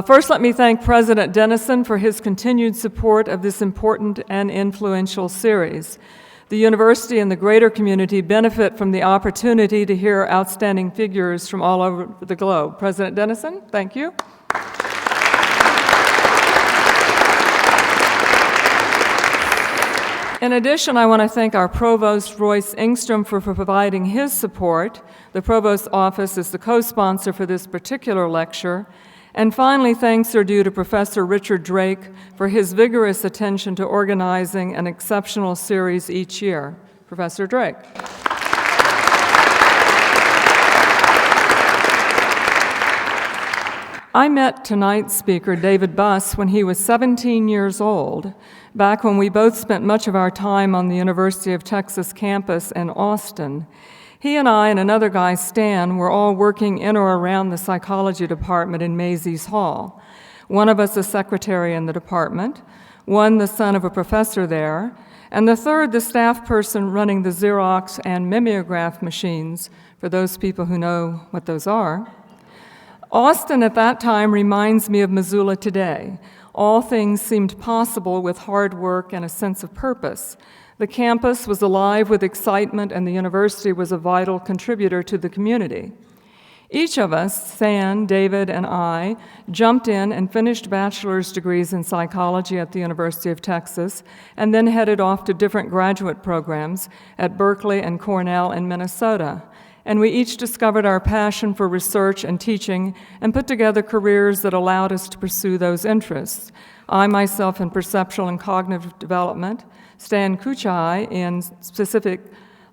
First, let me thank President Dennison for his continued support of this important and influential series. The university and the greater community benefit from the opportunity to hear outstanding figures from all over the globe. President Dennison, thank you. In addition, I want to thank our Provost, Royce Engstrom, for providing his support. The Provost's office is the co-sponsor for this particular lecture. And finally, thanks are due to Professor Richard Drake for his vigorous attention to organizing an exceptional series each year. Professor Drake. I met tonight's speaker, David Buss, when he was 17 years old, back when we both spent much of our time on the University of Texas campus in Austin. He and I and another guy, Stan, were all working in or around the psychology department in Mays Hall. One of us a secretary in the department, one the son of a professor there, and the third the staff person running the Xerox and mimeograph machines, for those people who know what those are. Austin at that time reminds me of Missoula today. All things seemed possible with hard work and a sense of purpose. The campus was alive with excitement, and the university was a vital contributor to the community. Each of us, Stan, David, and I, jumped in and finished bachelor's degrees in psychology at the University of Texas, and then headed off to different graduate programs at Berkeley and Cornell in Minnesota. And we each discovered our passion for research and teaching and put together careers that allowed us to pursue those interests. I myself in perceptual and cognitive development, Stan Kuchai in specific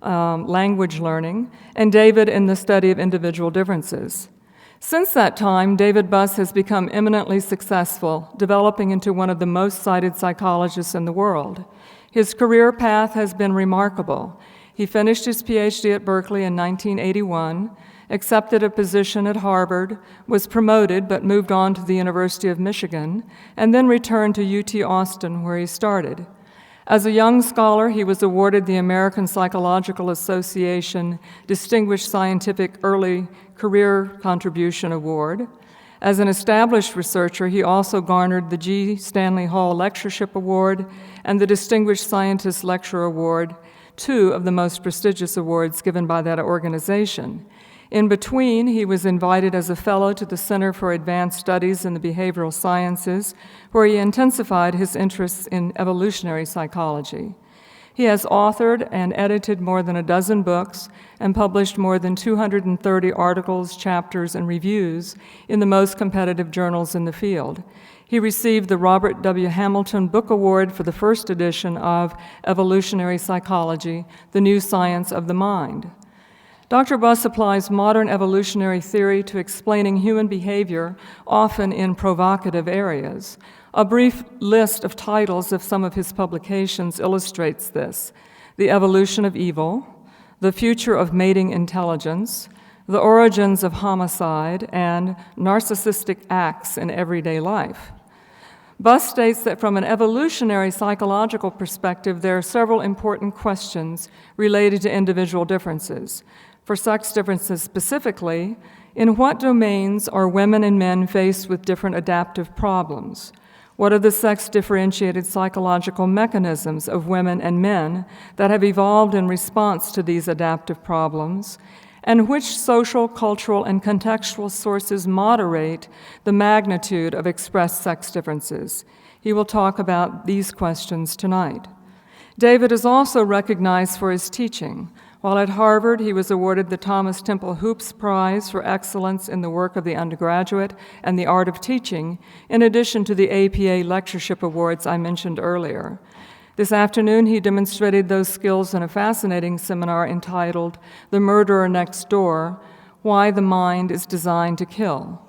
language learning, and David in the study of individual differences. Since that time, David Buss has become eminently successful, developing into one of the most cited psychologists in the world. His career path has been remarkable. He finished his PhD at Berkeley in 1981, accepted a position at Harvard, was promoted but moved on to the University of Michigan, and then returned to UT Austin, where he started. As a young scholar, he was awarded the American Psychological Association Distinguished Scientific Early Career Contribution Award. As an established researcher, he also garnered the G. Stanley Hall Lectureship Award and the Distinguished Scientist Lecturer Award, two of the most prestigious awards given by that organization. In between, he was invited as a fellow to the Center for Advanced Studies in the Behavioral Sciences, where he intensified his interests in evolutionary psychology. He has authored and edited more than a dozen books and published more than 230 articles, chapters, and reviews in the most competitive journals in the field. He received the Robert W. Hamilton Book Award for the first edition of Evolutionary Psychology, The New Science of the Mind. Dr. Buss applies modern evolutionary theory to explaining human behavior, often in provocative areas. A brief list of titles of some of his publications illustrates this: The Evolution of Evil, The Future of Mating Intelligence, The Origins of Homicide, and Narcissistic Acts in Everyday Life. Buss states that from an evolutionary psychological perspective, there are several important questions related to individual differences. For sex differences specifically, in what domains are women and men faced with different adaptive problems? What are the sex-differentiated psychological mechanisms of women and men that have evolved in response to these adaptive problems? And which social, cultural, and contextual sources moderate the magnitude of expressed sex differences? He will talk about these questions tonight. David is also recognized for his teaching. While at Harvard, he was awarded the Thomas Temple Hoops Prize for excellence in the work of the undergraduate and the art of teaching, in addition to the APA Lectureship Awards I mentioned earlier. This afternoon, he demonstrated those skills in a fascinating seminar entitled The Murderer Next Door: Why the Mind is Designed to Kill.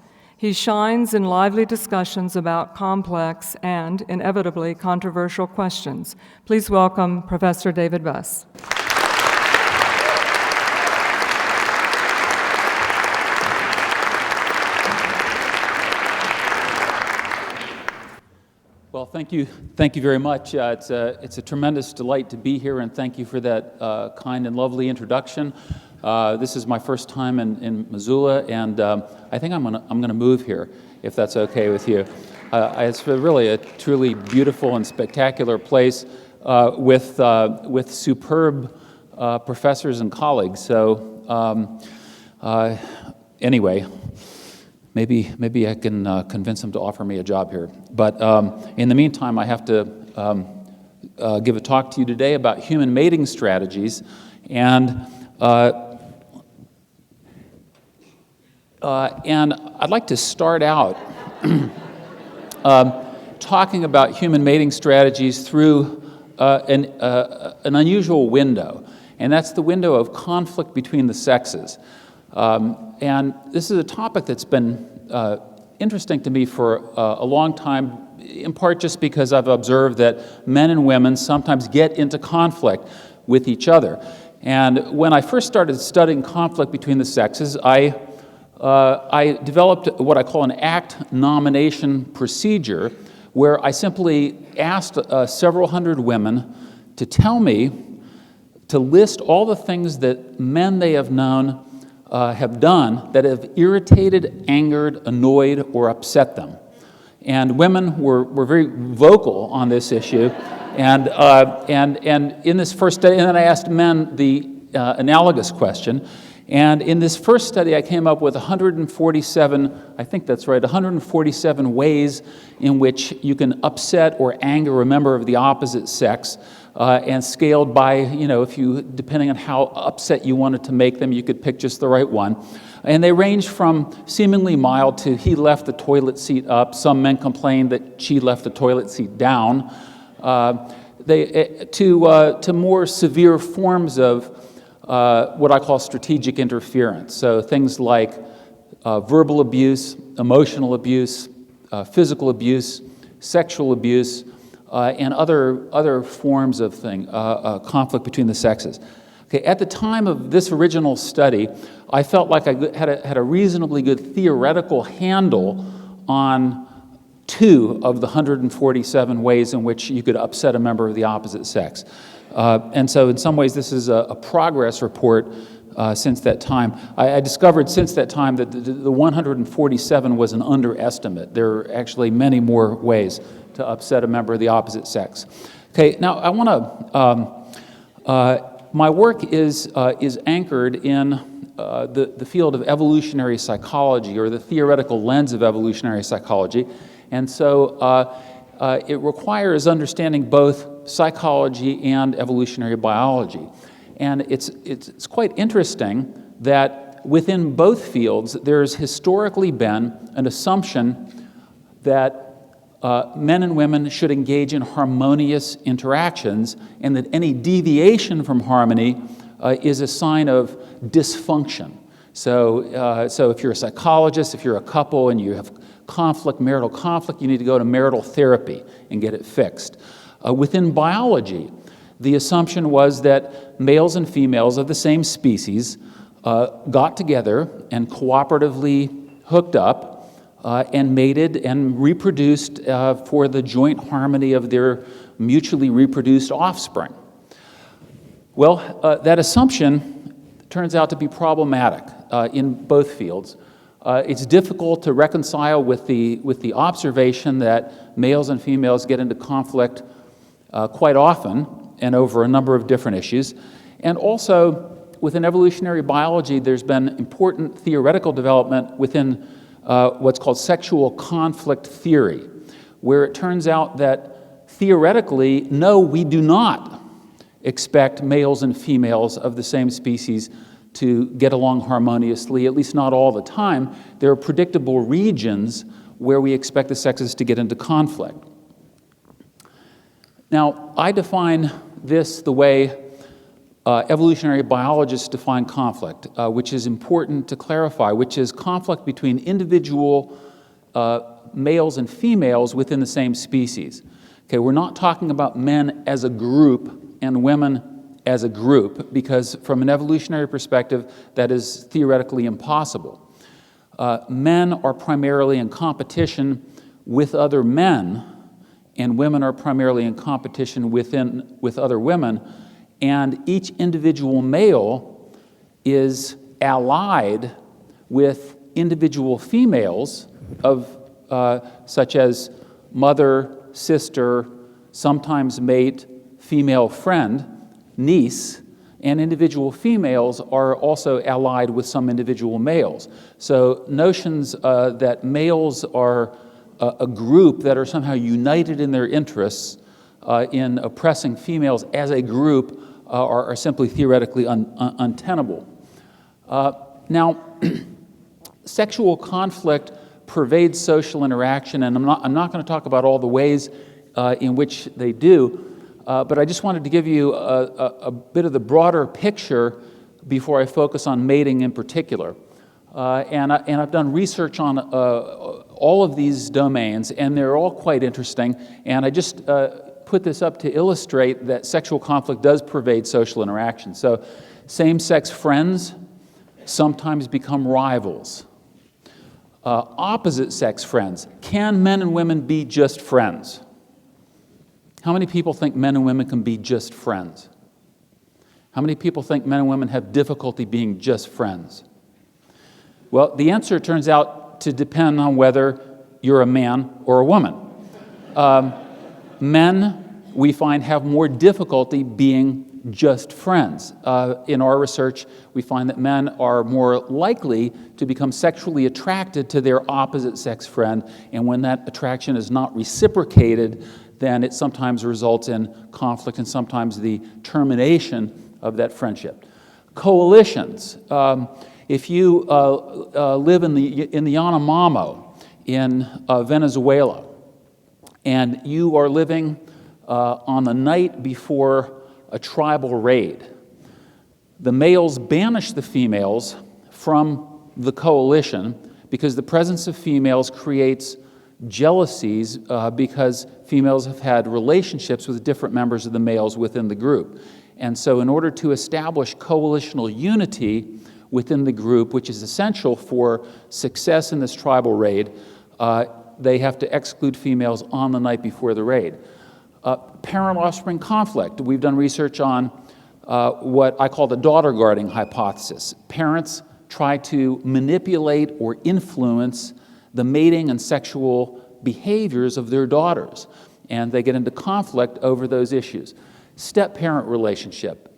He shines in lively discussions about complex and, inevitably, controversial questions. Please welcome Professor David Buss. Well, thank you very much. It's a tremendous delight to be here, and thank you for that kind and lovely introduction. This is my first time in Missoula, and I think I'm gonna move here, if that's okay with you. It's really a truly beautiful and spectacular place with superb professors and colleagues. So anyway. Maybe I can convince them to offer me a job here. But in the meantime, I have to give a talk to you today about human mating strategies. And I'd like to start out talking about human mating strategies through an unusual window. And that's the window of conflict between the sexes. And this is a topic that's been interesting to me for a long time, in part just because I've observed that men and women sometimes get into conflict with each other. And when I first started studying conflict between the sexes, I developed what I call an ACT nomination procedure, where I simply asked several hundred women to tell me, to list all the things that men they have known have done that have irritated, angered, annoyed, or upset them. And women were very vocal on this issue. And in this first study, and then I asked men the analogous question. And in this first study, I came up with 147, I think that's right, 147 ways in which you can upset or anger a member of the opposite sex. And scaled by, if you, depending on how upset you wanted to make them, you could pick just the right one. And they range from seemingly mild to he left the toilet seat up. Some men complained that she left the toilet seat down. To more severe forms of what I call strategic interference. So things like verbal abuse, emotional abuse, physical abuse, sexual abuse, and other forms of conflict between the sexes. Okay, at the time of this original study, I felt like I had a reasonably good theoretical handle on 2 of the 147 ways in which you could upset a member of the opposite sex. And so in some ways this is a progress report since that time. I discovered since that time that the 147 was an underestimate. There are actually many more ways to upset a member of the opposite sex. Okay, now I want to, my work is anchored in the field of evolutionary psychology, or the theoretical lens of evolutionary psychology. And so it requires understanding both psychology and evolutionary biology. And it's quite interesting that within both fields, there's historically been an assumption that men and women should engage in harmonious interactions, and that any deviation from harmony is a sign of dysfunction. So if you're a psychologist, if you're a couple and you have marital conflict, you need to go to marital therapy and get it fixed. Within biology, the assumption was that males and females of the same species got together and cooperatively hooked up and mated and reproduced for the joint harmony of their mutually reproduced offspring. Well, that assumption turns out to be problematic in both fields. It's difficult to reconcile with the observation that males and females get into conflict quite often and over a number of different issues. And also, within evolutionary biology, there's been important theoretical development within what's called sexual conflict theory, where it turns out that theoretically, no, we do not expect males and females of the same species to get along harmoniously, at least not all the time. There are predictable regions where we expect the sexes to get into conflict. Now, I define this the way evolutionary biologists define conflict, which is important to clarify, which is conflict between individual males and females within the same species. Okay, we're not talking about men as a group and women as a group, because from an evolutionary perspective, that is theoretically impossible. Men are primarily in competition with other men, and women are primarily in competition with other women, and each individual male is allied with individual females of such as mother, sister, sometimes mate, female friend, niece, and individual females are also allied with some individual males. So notions that males are a group that are somehow united in their interests in oppressing females as a group are simply theoretically untenable. Now, sexual conflict pervades social interaction, and I'm not going to talk about all the ways in which they do, but I just wanted to give you a bit of the broader picture before I focus on mating in particular. And I've done research on all of these domains, and they're all quite interesting, and I just put this up to illustrate that sexual conflict does pervade social interaction. So same-sex friends sometimes become rivals. Opposite-sex friends. Can men and women be just friends? How many people think men and women can be just friends? How many people think men and women have difficulty being just friends? Well, the answer turns out to depend on whether you're a man or a woman. Men, we find, have more difficulty being just friends. In our research, we find that men are more likely to become sexually attracted to their opposite-sex friend, and when that attraction is not reciprocated, then it sometimes results in conflict and sometimes the termination of that friendship. Coalitions. If you live in the Yanomamo in Venezuela, and you are living on the night before a tribal raid, the males banish the females from the coalition because the presence of females creates jealousies because females have had relationships with different members of the males within the group. And so in order to establish coalitional unity within the group, which is essential for success in this tribal raid, they have to exclude females on the night before the raid. Parent-offspring conflict. We've done research on what I call the daughter guarding hypothesis. Parents try to manipulate or influence the mating and sexual behaviors of their daughters, and they get into conflict over those issues. Step-parent relationship.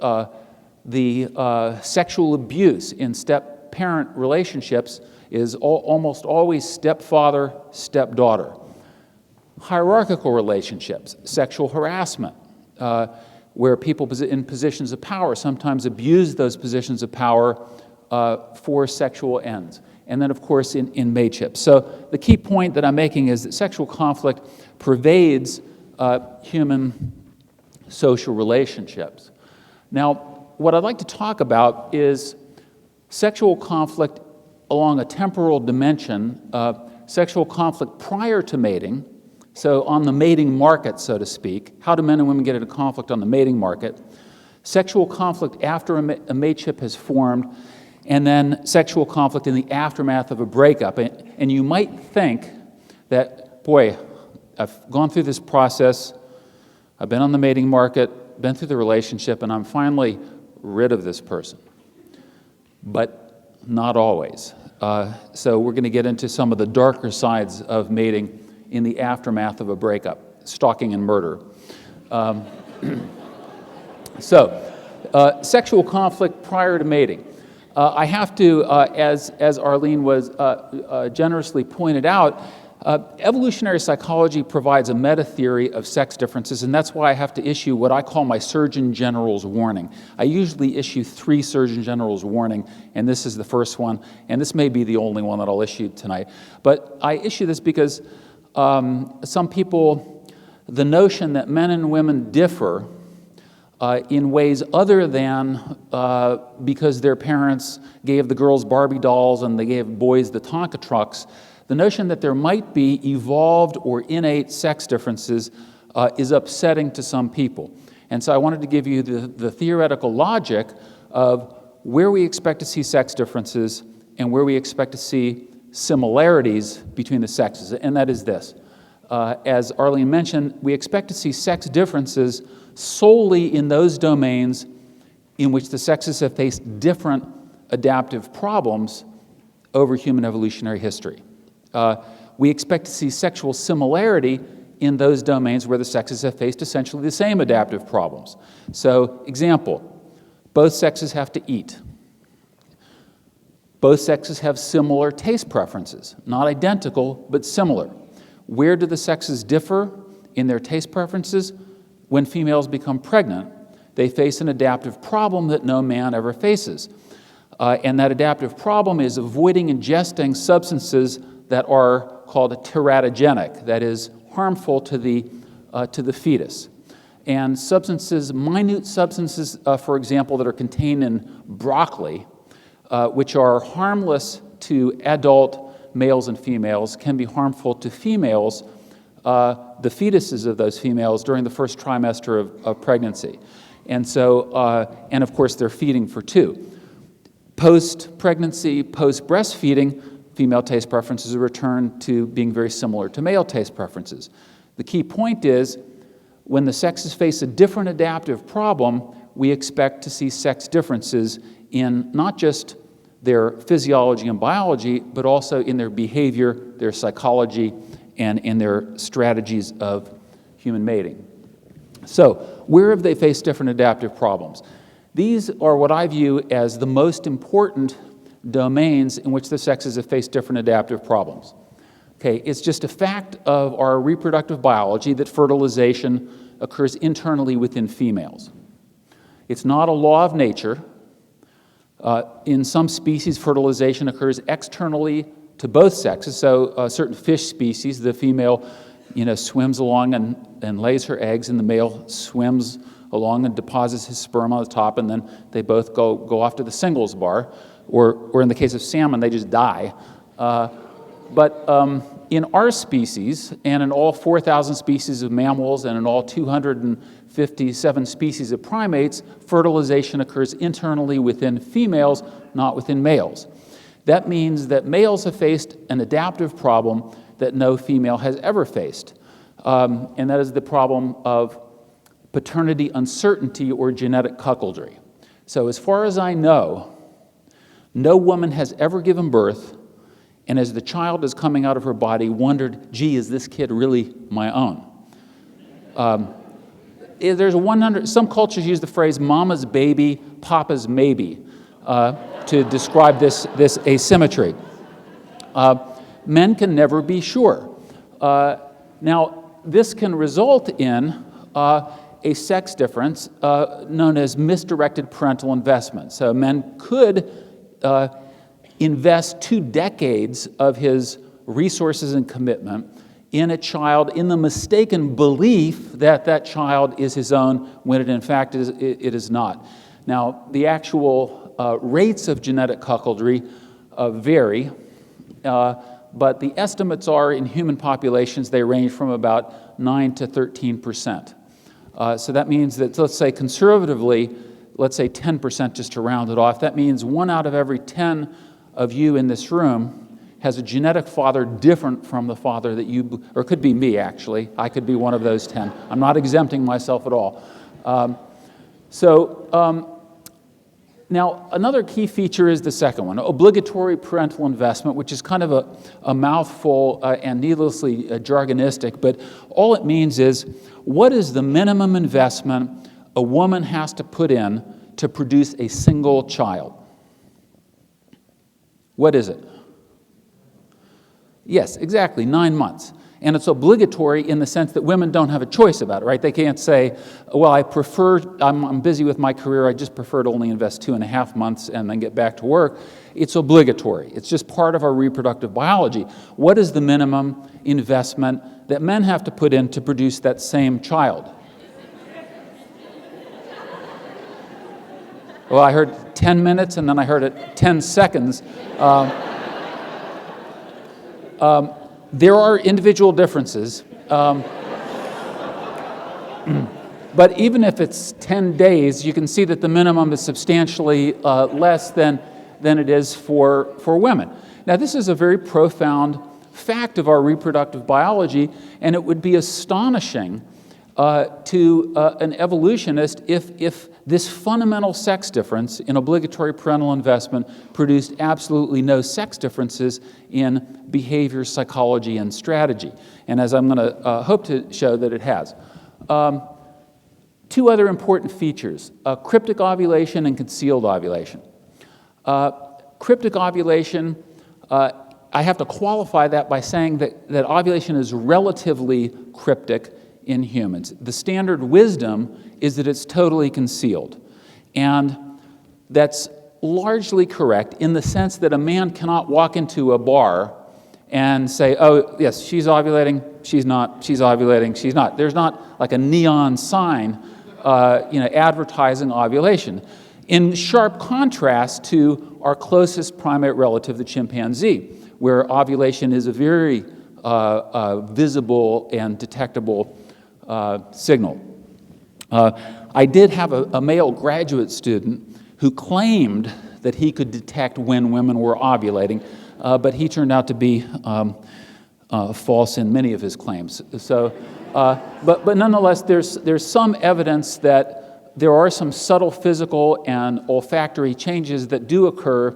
The sexual abuse in step-parent relationships is almost always stepfather, stepdaughter. Hierarchical relationships, sexual harassment, where people in positions of power sometimes abuse those positions of power for sexual ends. And then, of course, in mateship. So the key point that I'm making is that sexual conflict pervades human social relationships. Now, what I'd like to talk about is sexual conflict along a temporal dimension, sexual conflict prior to mating, so on the mating market, so to speak. How do men and women get into conflict on the mating market? Sexual conflict after a mateship has formed, and then sexual conflict in the aftermath of a breakup. And you might think that, boy, I've gone through this process, I've been on the mating market, been through the relationship, and I'm finally rid of this person. But not always. So we're going to get into some of the darker sides of mating in the aftermath of a breakup, stalking and murder. Sexual conflict prior to mating. I have to, as Arlene was generously pointed out, evolutionary psychology provides a meta-theory of sex differences, and that's why I have to issue what I call my Surgeon General's warning. I usually issue 3 Surgeon General's warning, and this is the first one, and this may be the only one that I'll issue tonight. But I issue this because some people, the notion that men and women differ in ways other than because their parents gave the girls Barbie dolls and they gave boys the Tonka trucks, The notion that there might be evolved or innate sex differences is upsetting to some people. And so I wanted to give you the theoretical logic of where we expect to see sex differences and where we expect to see similarities between the sexes, and that is this. As Arlene mentioned, we expect to see sex differences solely in those domains in which the sexes have faced different adaptive problems over human evolutionary history. We expect to see sexual similarity in those domains where the sexes have faced essentially the same adaptive problems. So, example, both sexes have to eat. Both sexes have similar taste preferences, not identical, but similar. Where do the sexes differ in their taste preferences? When females become pregnant, they face an adaptive problem that no man ever faces. And that adaptive problem is avoiding ingesting substances that are called teratogenic, that is, harmful to the fetus. And substances, minute substances, for example, that are contained in broccoli, which are harmless to adult males and females, can be harmful to females, the fetuses of those females during the first trimester of pregnancy. And so, and of course, they're feeding for two. Post-pregnancy, post-breastfeeding, female taste preferences return to being very similar to male taste preferences. The key point is, when the sexes face a different adaptive problem, we expect to see sex differences in not just their physiology and biology, but also in their behavior, their psychology, and in their strategies of human mating. So, where have they faced different adaptive problems? These are what I view as the most important domains in which the sexes have faced different adaptive problems. Okay, it's just a fact of our reproductive biology that fertilization occurs internally within females. It's not a law of nature. In some species, fertilization occurs externally to both sexes. So certain fish species, the female swims along and lays her eggs, and the male swims along and deposits his sperm on the top, and then they both go off to the singles bar. Or in the case of salmon, they just die. But in our species, and in all 4,000 species of mammals, and in all 257 species of primates, fertilization occurs internally within females, not within males. That means that males have faced an adaptive problem that no female has ever faced. And that is the problem of paternity uncertainty or genetic cuckoldry. So as far as I know, no woman has ever given birth, and as the child is coming out of her body, wondered, gee, is this kid really my own? There's some cultures use the phrase mama's baby, papa's maybe, to describe this asymmetry. Men can never be sure. Now, this can result in a sex difference known as misdirected parental investment. So men could invest 2 decades of his resources and commitment in a child in the mistaken belief that that child is his own, when it in fact it is not. Now, the actual rates of genetic cuckoldry vary, but the estimates are in human populations they range from about 9 to 13%. So that means that, let's say conservatively, let's say 10% just to round it off. That means 1 out of every 10 of you in this room has a genetic father different from the father that you, or it could be me actually. I could be one of those 10. I'm not exempting myself at all. Now, another key feature is the second one, obligatory parental investment, which is kind of a mouthful and needlessly jargonistic, but all it means is, what is the minimum investment a woman has to put in to produce a single child? What is it? Yes, exactly, 9 months. And it's obligatory in the sense that women don't have a choice about it, right? They can't say, well, I'm busy with my career, I just prefer to only invest 2.5 months and then get back to work. It's obligatory. It's just part of our reproductive biology. What is the minimum investment that men have to put in to produce that same child? Well, I heard 10 minutes and then I heard it 10 seconds. There are individual differences. But even if it's 10 days, you can see that the minimum is substantially less than it is for women. Now, this is a very profound fact of our reproductive biology, and it would be astonishing to an evolutionist if this fundamental sex difference in obligatory parental investment produced absolutely no sex differences in behavior, psychology, and strategy. And as I'm going to hope to show that it has. Two other important features, cryptic ovulation and concealed ovulation. Cryptic ovulation, I have to qualify that by saying that ovulation is relatively cryptic in humans. The standard wisdom is that it's totally concealed. And that's largely correct in the sense that a man cannot walk into a bar and say, oh, yes, she's ovulating, she's not, she's ovulating, she's not. There's not like a neon sign advertising ovulation. In sharp contrast to our closest primate relative, the chimpanzee, where ovulation is a very visible and detectable signal. I did have a male graduate student who claimed that he could detect when women were ovulating, but he turned out to be false in many of his claims. So, but nonetheless, there's some evidence that there are some subtle physical and olfactory changes that do occur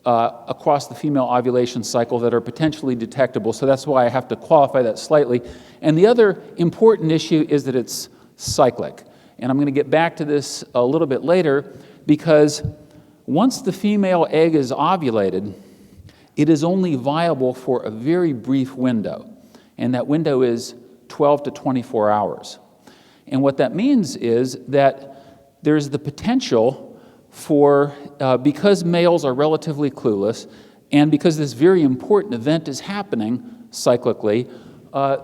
across the female ovulation cycle that are potentially detectable. So that's why I have to qualify that slightly. And the other important issue is that it's cyclic. And I'm going to get back to this a little bit later, because once the female egg is ovulated, it is only viable for a very brief window. And that window is 12 to 24 hours. And what that means is that there's the potential for, because males are relatively clueless, and because this very important event is happening cyclically,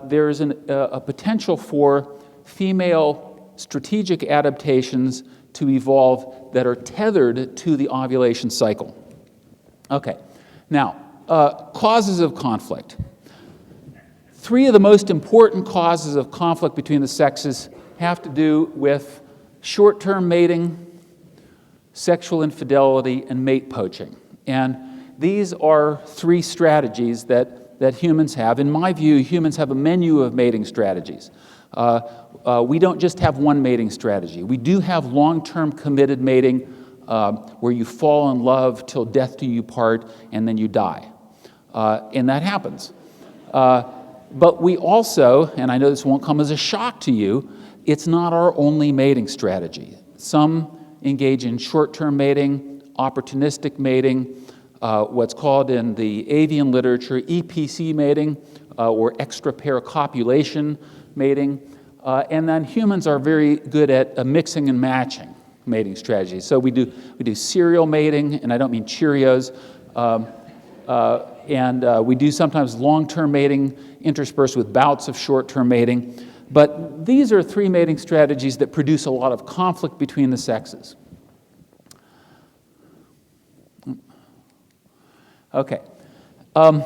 there's a potential for female strategic adaptations to evolve that are tethered to the ovulation cycle. Okay, now, causes of conflict. Three of the most important causes of conflict between the sexes have to do with short-term mating, sexual infidelity, and mate poaching. And these are three strategies that humans have. In my view, humans have a menu of mating strategies. We don't just have one mating strategy. We do have long-term committed mating where you fall in love till death do you part, and then you die. And that happens. But we also, and I know this won't come as a shock to you, it's not our only mating strategy. Some engage in short-term mating, opportunistic mating, what's called in the avian literature EPC mating, or extra-pair copulation mating, and then humans are very good at mixing and matching mating strategies. So we do serial mating, and I don't mean Cheerios, and we do sometimes long-term mating interspersed with bouts of short-term mating. But these are three mating strategies that produce a lot of conflict between the sexes. Okay. I'm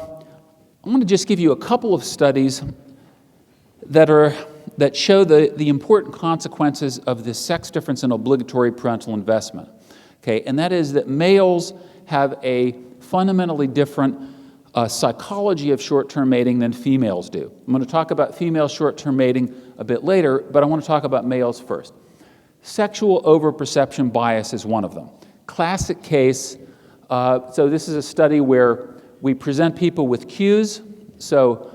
going to just give you a couple of studies that show the important consequences of this sex difference in obligatory parental investment. Okay, and that is that males have a fundamentally different psychology of short-term mating than females do. I'm going to talk about female short-term mating a bit later, but I want to talk about males first. Sexual overperception bias is one of them. Classic case, so this is a study where we present people with cues. So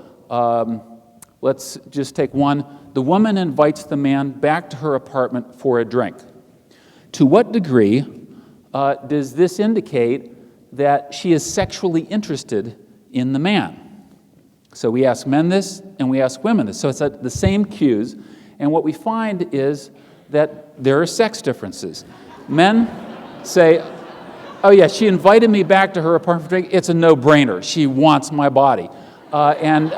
let's just take one. The woman invites the man back to her apartment for a drink. To what degree does this indicate that she is sexually interested in the man? So we ask men this, and we ask women this. So it's the same cues, and what we find is that there are sex differences. Men say, oh yeah, she invited me back to her apartment for a drink. It's a no-brainer. She wants my body. And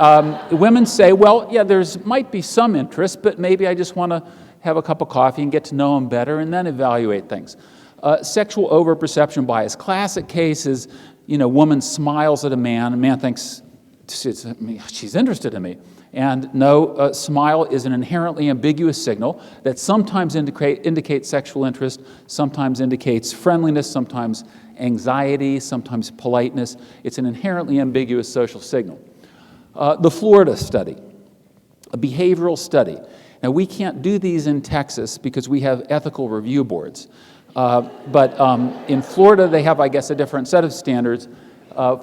women say, well, yeah, might be some interest, but maybe I just want to have a cup of coffee and get to know him better and then evaluate things. Sexual overperception bias. Classic case is, woman smiles at a man thinks she's interested in me. And no, a smile is an inherently ambiguous signal that sometimes indicates sexual interest, sometimes indicates friendliness, sometimes anxiety, sometimes politeness. It's an inherently ambiguous social signal. The Florida study, a behavioral study. Now, we can't do these in Texas because we have ethical review boards. But in Florida, they have, I guess, a different set of standards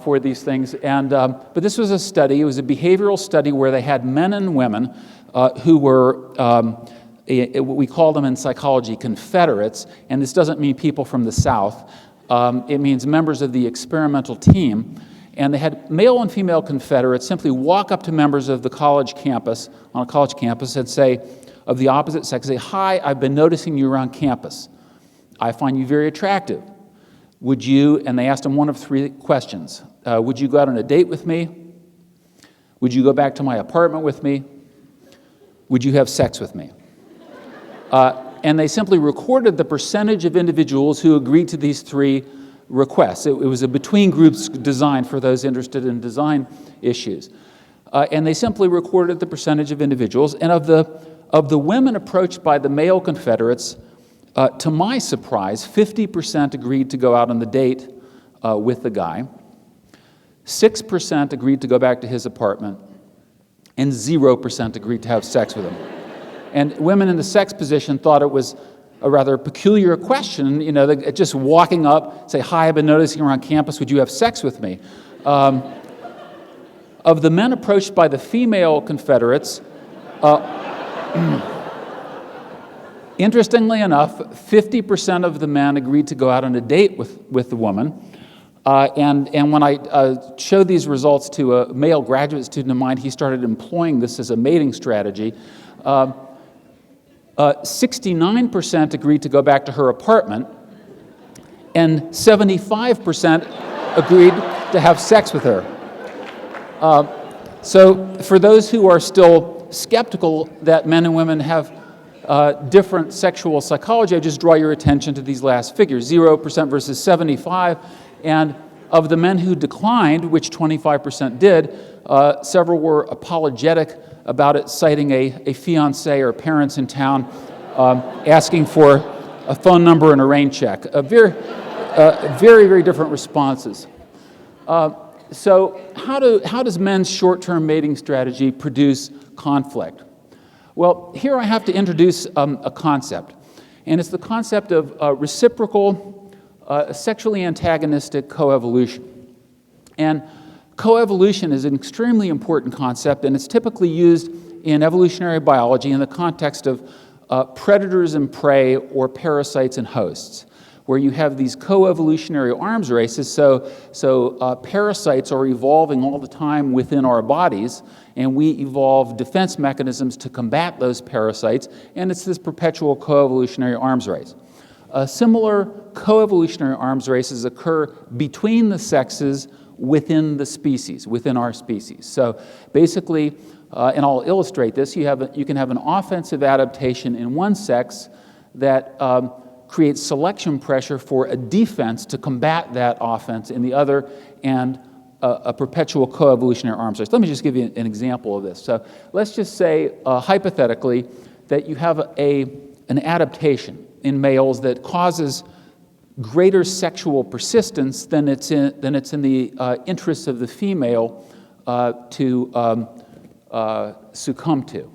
for these things. But this was a study, it was a behavioral study where they had men and women who were, we call them in psychology, Confederates, and this doesn't mean people from the South. It means members of the experimental team. And they had male and female Confederates simply walk up to members of the college campus, on a college campus, and say, of the opposite sex, say, "Hi, I've been noticing you around campus. I find you very attractive. Would you," and they asked them one of three questions, "would you go out on a date with me? Would you go back to my apartment with me? Would you have sex with me?" And they simply recorded the percentage of individuals who agreed to these three requests. It was a between groups design for those interested in design issues. And they simply recorded the percentage of individuals. And of the women approached by the male Confederates, to my surprise, 50% agreed to go out on the date with the guy, 6% agreed to go back to his apartment, and 0% agreed to have sex with him. And women in the sex position thought it was a rather peculiar question, just walking up, say, "Hi, I've been noticing around campus, would you have sex with me?" Of the men approached by the female Confederates, interestingly enough, 50% of the men agreed to go out on a date with the woman. And when I showed these results to a male graduate student of mine, he started employing this as a mating strategy. 69% agreed to go back to her apartment, and 75% agreed to have sex with her. So for those who are still skeptical that men and women have different sexual psychology, I just draw your attention to these last figures, 0% versus 75%. And of the men who declined, which 25% did, several were apologetic about it, citing a fiancé or parents in town, asking for a phone number and a rain check. Very, very different responses. So how does men's short-term mating strategy produce conflict? Well, here I have to introduce a concept, and it's the concept of reciprocal, sexually antagonistic coevolution. And coevolution is an extremely important concept, and it's typically used in evolutionary biology in the context of predators and prey or parasites and hosts, where you have these coevolutionary arms races. So parasites are evolving all the time within our bodies, and we evolve defense mechanisms to combat those parasites, and it's this perpetual coevolutionary arms race. Similar coevolutionary arms races occur between the sexes within the species, within our species. So basically, and I'll illustrate this, you can have an offensive adaptation in one sex that creates selection pressure for a defense to combat that offense in the other, and a perpetual coevolutionary arms race. Let me just give you an example of this. So let's just say, hypothetically, that you have an adaptation in males that causes greater sexual persistence than it's in the interests of the female to succumb to.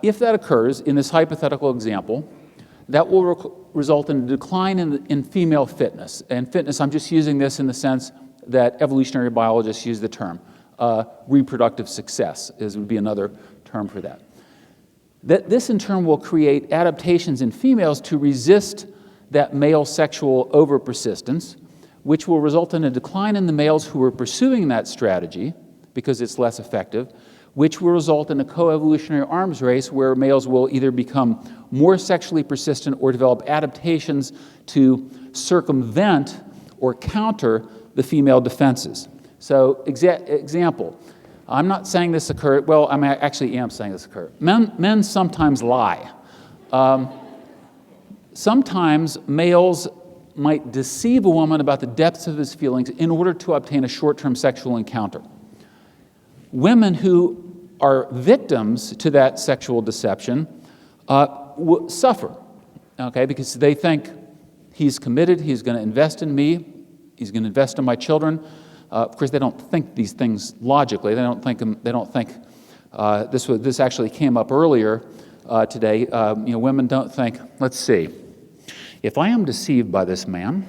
If that occurs in this hypothetical example, that will result in a decline in female fitness. And fitness, I'm just using this in the sense that evolutionary biologists use the term. Reproductive success would be another term for that. This in turn will create adaptations in females to resist that male sexual overpersistence, which will result in a decline in the males who are pursuing that strategy because it's less effective, which will result in a coevolutionary arms race where males will either become more sexually persistent or develop adaptations to circumvent or counter the female defenses. So, example, I'm not saying this occurred, well, I actually am saying this occurred. Men sometimes lie. Sometimes males might deceive a woman about the depths of his feelings in order to obtain a short-term sexual encounter. women who are victims to that sexual deception suffer, okay, because they think he's committed, he's going to invest in me, he's going to invest in my children. Of course, they don't think these things logically. They don't think. This actually came up earlier today. Women don't think. Let's see. If I am deceived by this man,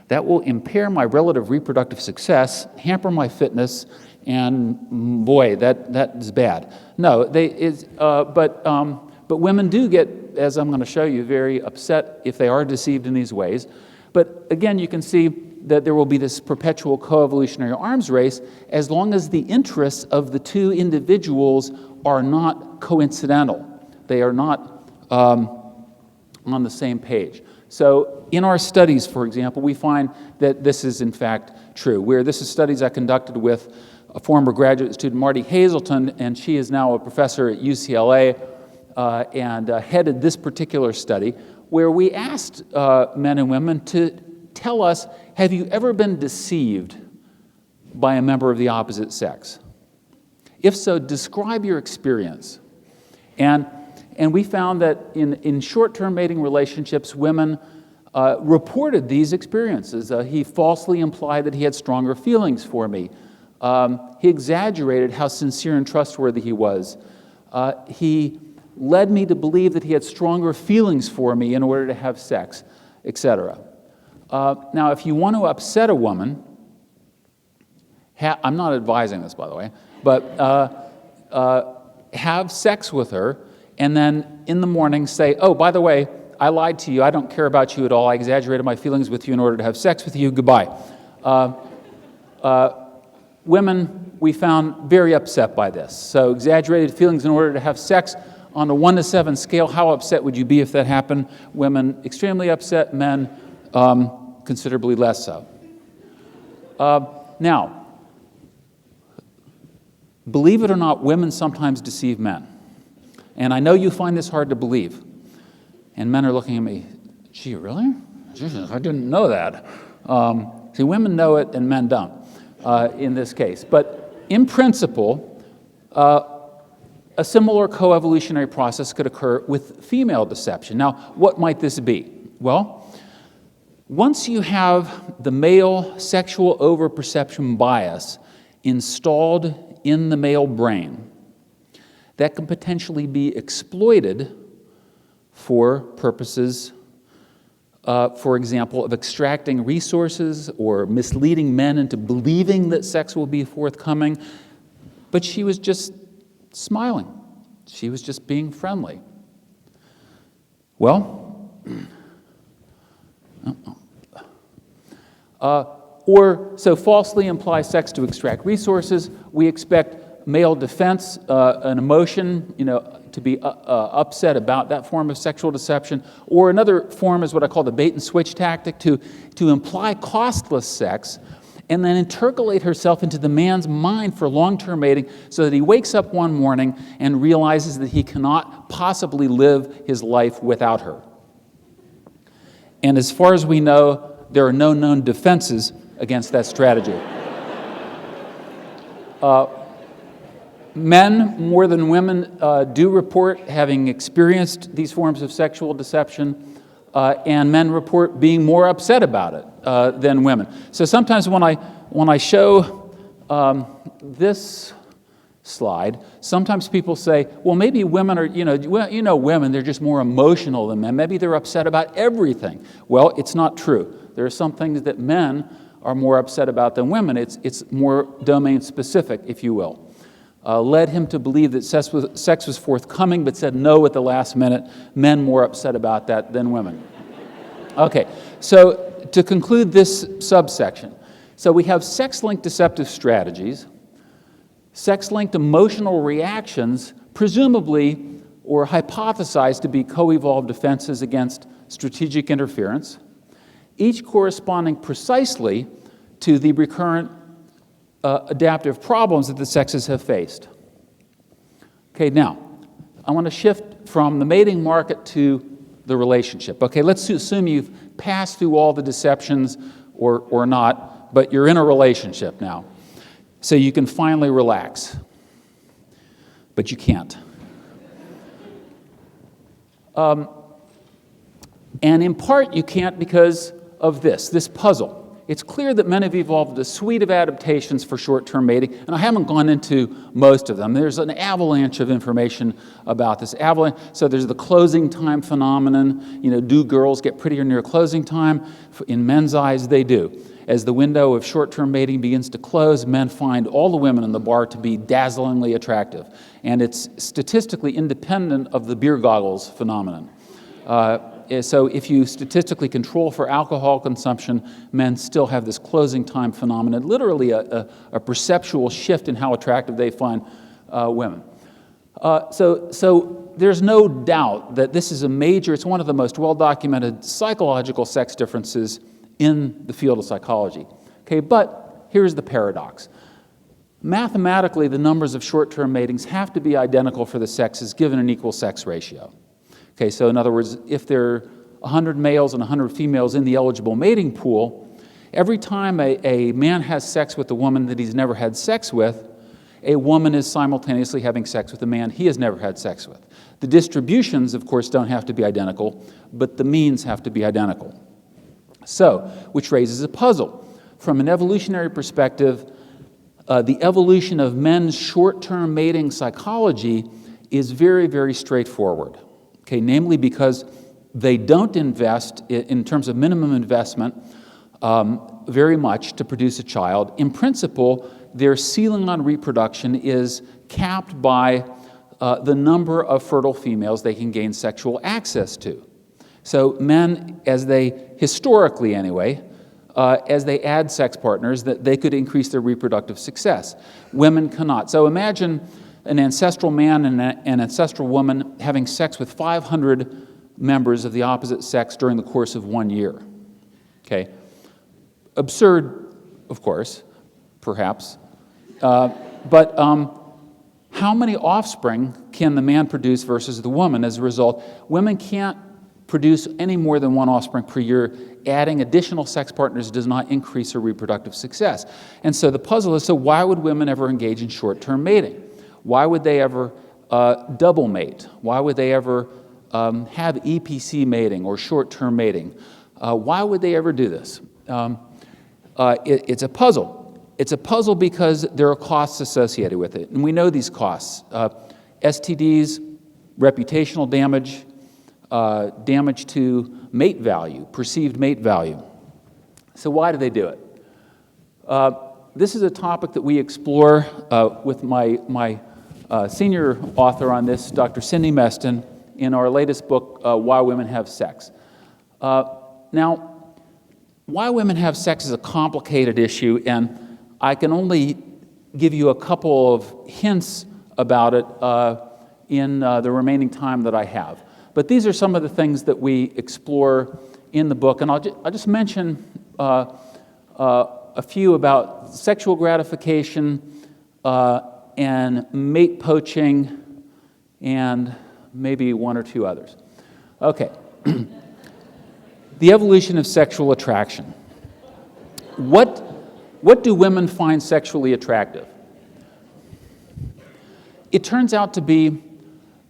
that will impair my relative reproductive success, hamper my fitness, and boy, that is bad. No, but women do get, as I'm going to show you, very upset if they are deceived in these ways. But again, you can see that there will be this perpetual coevolutionary arms race as long as the interests of the two individuals are not coincidental. They are not on the same page. So in our studies, for example, we find that this is in fact true. This is studies I conducted with a former graduate student, Marty Hazelton, and she is now a professor at UCLA and headed this particular study, where we asked men and women to tell us, have you ever been deceived by a member of the opposite sex? If so, describe your experience. And we found that in short-term mating relationships, women reported these experiences. He falsely implied that he had stronger feelings for me. He exaggerated how sincere and trustworthy he was. He led me to believe that he had stronger feelings for me in order to have sex, etc. Now, if you want to upset a woman, I'm not advising this, by the way, but have sex with her, and then in the morning say, oh, by the way, I lied to you, I don't care about you at all, I exaggerated my feelings with you in order to have sex with you, goodbye. Women, we found very upset by this. So exaggerated feelings in order to have sex, on a 1 to 7 scale, how upset would you be if that happened? Women, extremely upset. Men, considerably less so. Now, believe it or not, women sometimes deceive men. And I know you find this hard to believe. And men are looking at me, gee, really? Jesus, I didn't know that. See, women know it and men don't in this case. But in principle, a similar coevolutionary process could occur with female deception. Now, what might this be? Well, once you have the male sexual overperception bias installed in the male brain, that can potentially be exploited for purposes, for example, of extracting resources or misleading men into believing that sex will be forthcoming. But she was just smiling. She was just being friendly. Well, so falsely imply sex to extract resources. We expect male defense, an emotion, to be upset about that form of sexual deception. Or another form is what I call the bait and switch tactic, to imply costless sex and then intercalate herself into the man's mind for long-term mating so that he wakes up one morning and realizes that he cannot possibly live his life without her. And as far as we know, there are no known defenses against that strategy. Men, more than women, do report having experienced these forms of sexual deception, and men report being more upset about it than women. So sometimes when I show this slide, sometimes people say, well, maybe women are, women, they're just more emotional than men. Maybe they're upset about everything. Well, it's not true. There are some things that men are more upset about than women. It's more domain specific, if you will. Led him to believe that sex was forthcoming, but said no at the last minute. Men more upset about that than women. Okay, so to conclude this subsection, so we have sex-linked deceptive strategies, sex-linked emotional reactions, presumably or hypothesized to be co-evolved defenses against strategic interference, each corresponding precisely to the recurrent adaptive problems that the sexes have faced. Okay, now, I want to shift from the mating market to the relationship. Okay, let's assume you've passed through all the deceptions or not, but you're in a relationship now. So you can finally relax. but you can't. And in part, you can't because of this puzzle. It's clear that men have evolved a suite of adaptations for short-term mating, and I haven't gone into most of them. There's an avalanche of information about this. So there's the closing time phenomenon. Do girls get prettier near closing time? In men's eyes, they do. As the window of short-term mating begins to close, men find all the women in the bar to be dazzlingly attractive. And it's statistically independent of the beer goggles phenomenon. So if you statistically control for alcohol consumption, men still have this closing time phenomenon, literally a perceptual shift in how attractive they find women. So there's no doubt that this is it's one of the most well-documented psychological sex differences in the field of psychology. Okay, but here's the paradox. Mathematically, the numbers of short-term matings have to be identical for the sexes given an equal sex ratio. Okay, so in other words, if there are 100 males and 100 females in the eligible mating pool, every time a man has sex with a woman that he's never had sex with, a woman is simultaneously having sex with a man he has never had sex with. The distributions, of course, don't have to be identical, but the means have to be identical. So, which raises a puzzle. From an evolutionary perspective, the evolution of men's short-term mating psychology is very, very straightforward. Okay, namely because they don't invest, in terms of minimum investment, very much to produce a child. In principle, their ceiling on reproduction is capped by the number of fertile females they can gain sexual access to. So men, historically anyway, as they add sex partners, that they could increase their reproductive success. Women cannot. So imagine an ancestral man and an ancestral woman having sex with 500 members of the opposite sex during the course of 1 year. Okay? Absurd, of course, perhaps. But how many offspring can the man produce versus the woman as a result? Women can't produce any more than one offspring per year. Adding additional sex partners does not increase her reproductive success. And so the puzzle is, so why would women ever engage in short-term mating? Why would they ever double mate? Why would they ever have EPC mating or short-term mating? Why would they ever do this? It's a puzzle. It's a puzzle because there are costs associated with it, and we know these costs. STDs, reputational damage, damage to mate value, perceived mate value. So why do they do it? This is a topic that we explore with my senior author on this, Dr. Cindy Meston, in our latest book, Why Women Have Sex. Now, why women have sex is a complicated issue, and I can only give you a couple of hints about it in the remaining time that I have. But these are some of the things that we explore in the book, and I'll just mention a few about sexual gratification and mate poaching, and maybe one or two others. Okay. The evolution of sexual attraction. What do women find sexually attractive? It turns out to be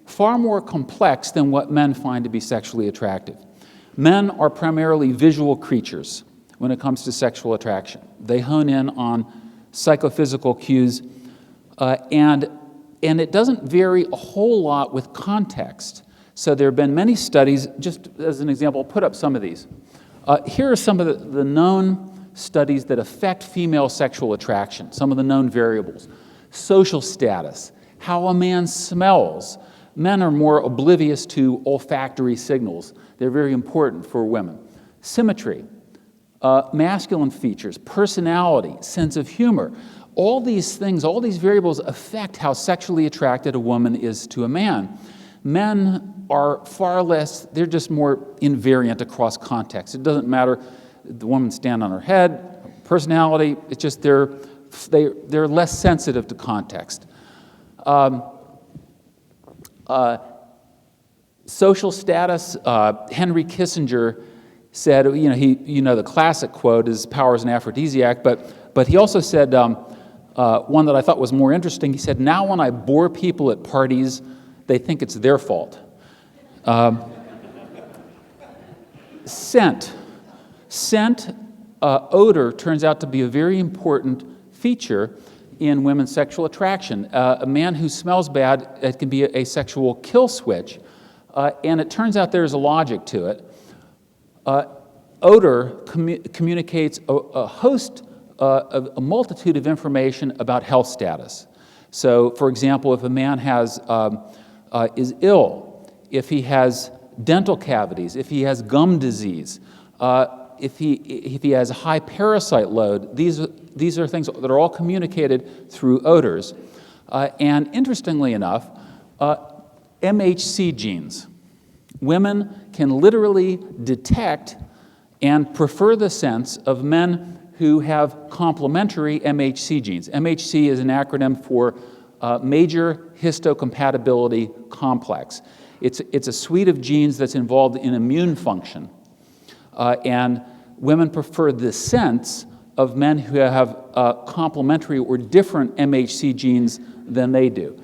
far more complex than what men find to be sexually attractive. Men are primarily visual creatures when it comes to sexual attraction. They hone in on psychophysical cues, and it doesn't vary a whole lot with context. So there have been many studies, just as an example, I'll put up some of these. Here are some of the known studies that affect female sexual attraction, some of the known variables. Social status, how a man smells. Men are more oblivious to olfactory signals. They're very important for women. Symmetry, masculine features, personality, sense of humor. All these things, all these variables affect how sexually attracted a woman is to a man. Men are far less, they're just more invariant across context. It doesn't matter the woman stand on her head, personality, it's just they're less sensitive to context. Social status, Henry Kissinger said, the classic quote is power is an aphrodisiac, but he also said one that I thought was more interesting. He said, now when I bore people at parties, they think it's their fault. Scent. Odor turns out to be a very important feature in women's sexual attraction. A man who smells bad, it can be a sexual kill switch. And it turns out there's a logic to it. Odor communicates a multitude of information about health status. So, for example, if a man is ill, if he has dental cavities, if he has gum disease, if he has a high parasite load, these are things that are all communicated through odors. And interestingly enough, MHC genes. Women can literally detect and prefer the scents of men who have complementary MHC genes. MHC is an acronym for Major Histocompatibility Complex. It's a suite of genes that's involved in immune function. And women prefer the scents of men who have complementary or different MHC genes than they do.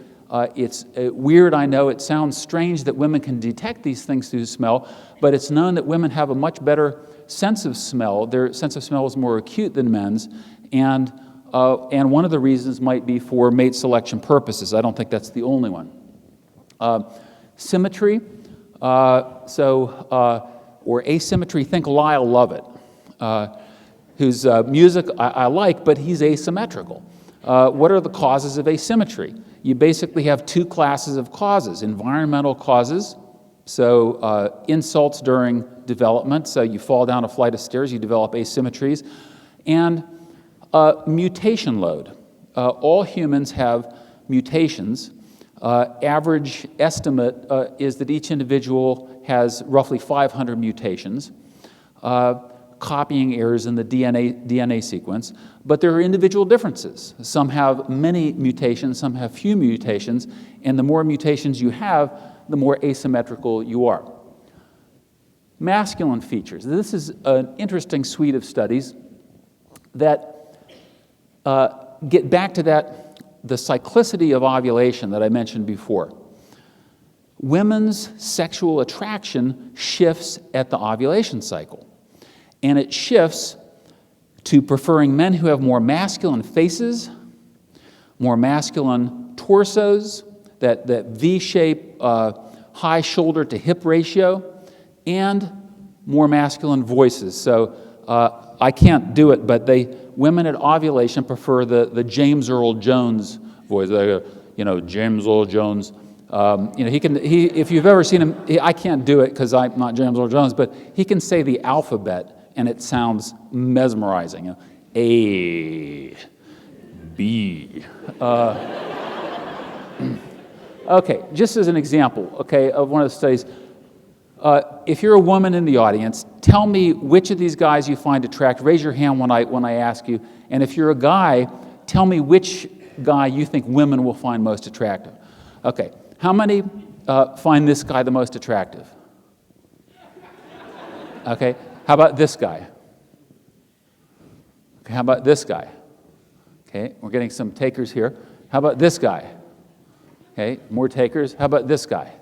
It's weird, I know, it sounds strange that women can detect these things through smell, but it's known that women have a much better sense of smell. Their sense of smell is more acute than men's, and one of the reasons might be for mate selection purposes. I don't think that's the only one. Symmetry, or asymmetry, think Lyle Lovett, whose music I like, but he's asymmetrical. What are the causes of asymmetry? You basically have two classes of causes: environmental causes, so insults during development, so you fall down a flight of stairs, you develop asymmetries, and mutation load. All humans have mutations. Average estimate is that each individual has roughly 500 mutations, copying errors in the DNA sequence, but there are individual differences. Some have many mutations, some have few mutations, and the more mutations you have, the more asymmetrical you are. Masculine features. This is an interesting suite of studies that get back to the cyclicity of ovulation that I mentioned before. Women's sexual attraction shifts at the ovulation cycle, and it shifts to preferring men who have more masculine faces, more masculine torsos, that V-shape, high shoulder to hip ratio, and more masculine voices. So I can't do it, but women at ovulation prefer the James Earl Jones voice. James Earl Jones. If you've ever seen him, I can't do it because I'm not James Earl Jones, but he can say the alphabet and it sounds mesmerizing. A, B. Okay, just as an example, of one of the studies. If you're a woman in the audience, tell me which of these guys you find attractive. Raise your hand when I ask you. And if you're a guy, tell me which guy you think women will find most attractive. Okay, how many find this guy the most attractive? Okay, how about this guy? Okay, how about this guy? Okay, we're getting some takers here. How about this guy? Okay, more takers. How about this guy?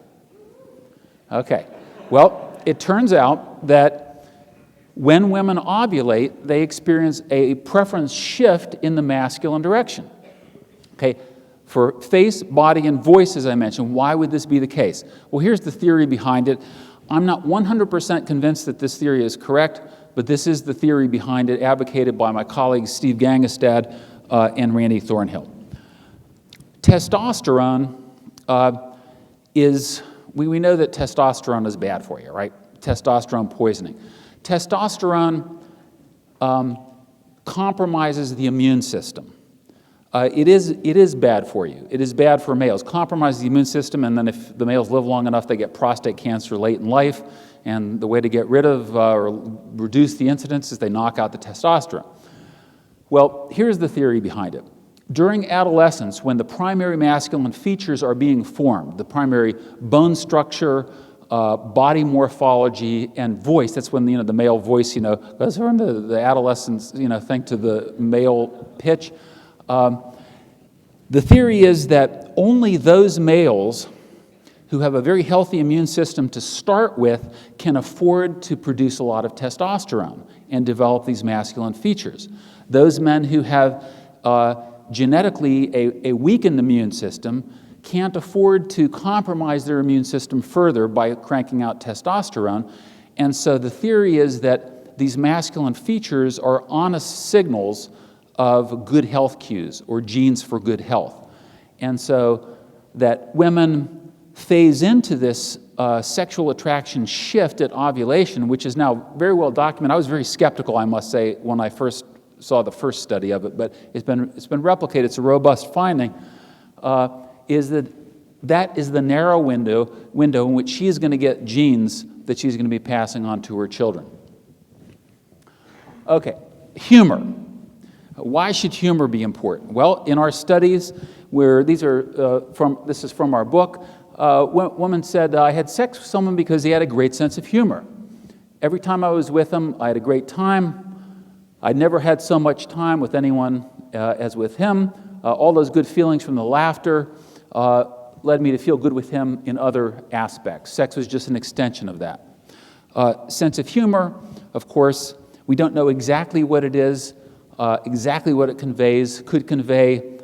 Okay. Well, it turns out that when women ovulate, they experience a preference shift in the masculine direction. Okay, for face, body, and voice, as I mentioned, why would this be the case? Well, here's the theory behind it. I'm not 100% convinced that this theory is correct, but this is the theory behind it, advocated by my colleagues Steve Gangestad and Randy Thornhill. Testosterone we know that testosterone is bad for you, right? Testosterone poisoning. Testosterone compromises the immune system. It is bad for you. It is bad for males. Compromises the immune system, and then if the males live long enough, they get prostate cancer late in life, and the way to get rid of or reduce the incidence is they knock out the testosterone. Well, here's the theory behind it. During adolescence, when the primary masculine features are being formed, the primary bone structure, body morphology, and voice, that's when the male voice goes from the adolescence thing to the male pitch. The theory is that only those males who have a very healthy immune system to start with can afford to produce a lot of testosterone and develop these masculine features. Those men who have genetically a weakened immune system can't afford to compromise their immune system further by cranking out testosterone. And so the theory is that these masculine features are honest signals of good health cues or genes for good health. And so that women phase into this sexual attraction shift at ovulation, which is now very well documented. I was very skeptical, I must say, when I first saw the first study of it, but it's been replicated. It's a robust finding. Is that is the narrow window in which she is going to get genes that she's going to be passing on to her children. Okay, humor. Why should humor be important? Well, in our studies, where this is from our book, woman said, I had sex with someone because he had a great sense of humor. Every time I was with him, I had a great time. I'd never had so much time with anyone as with him. All those good feelings from the laughter led me to feel good with him in other aspects. Sex was just an extension of that. Sense of humor, of course, we don't know exactly what it is, exactly what it conveys. Could convey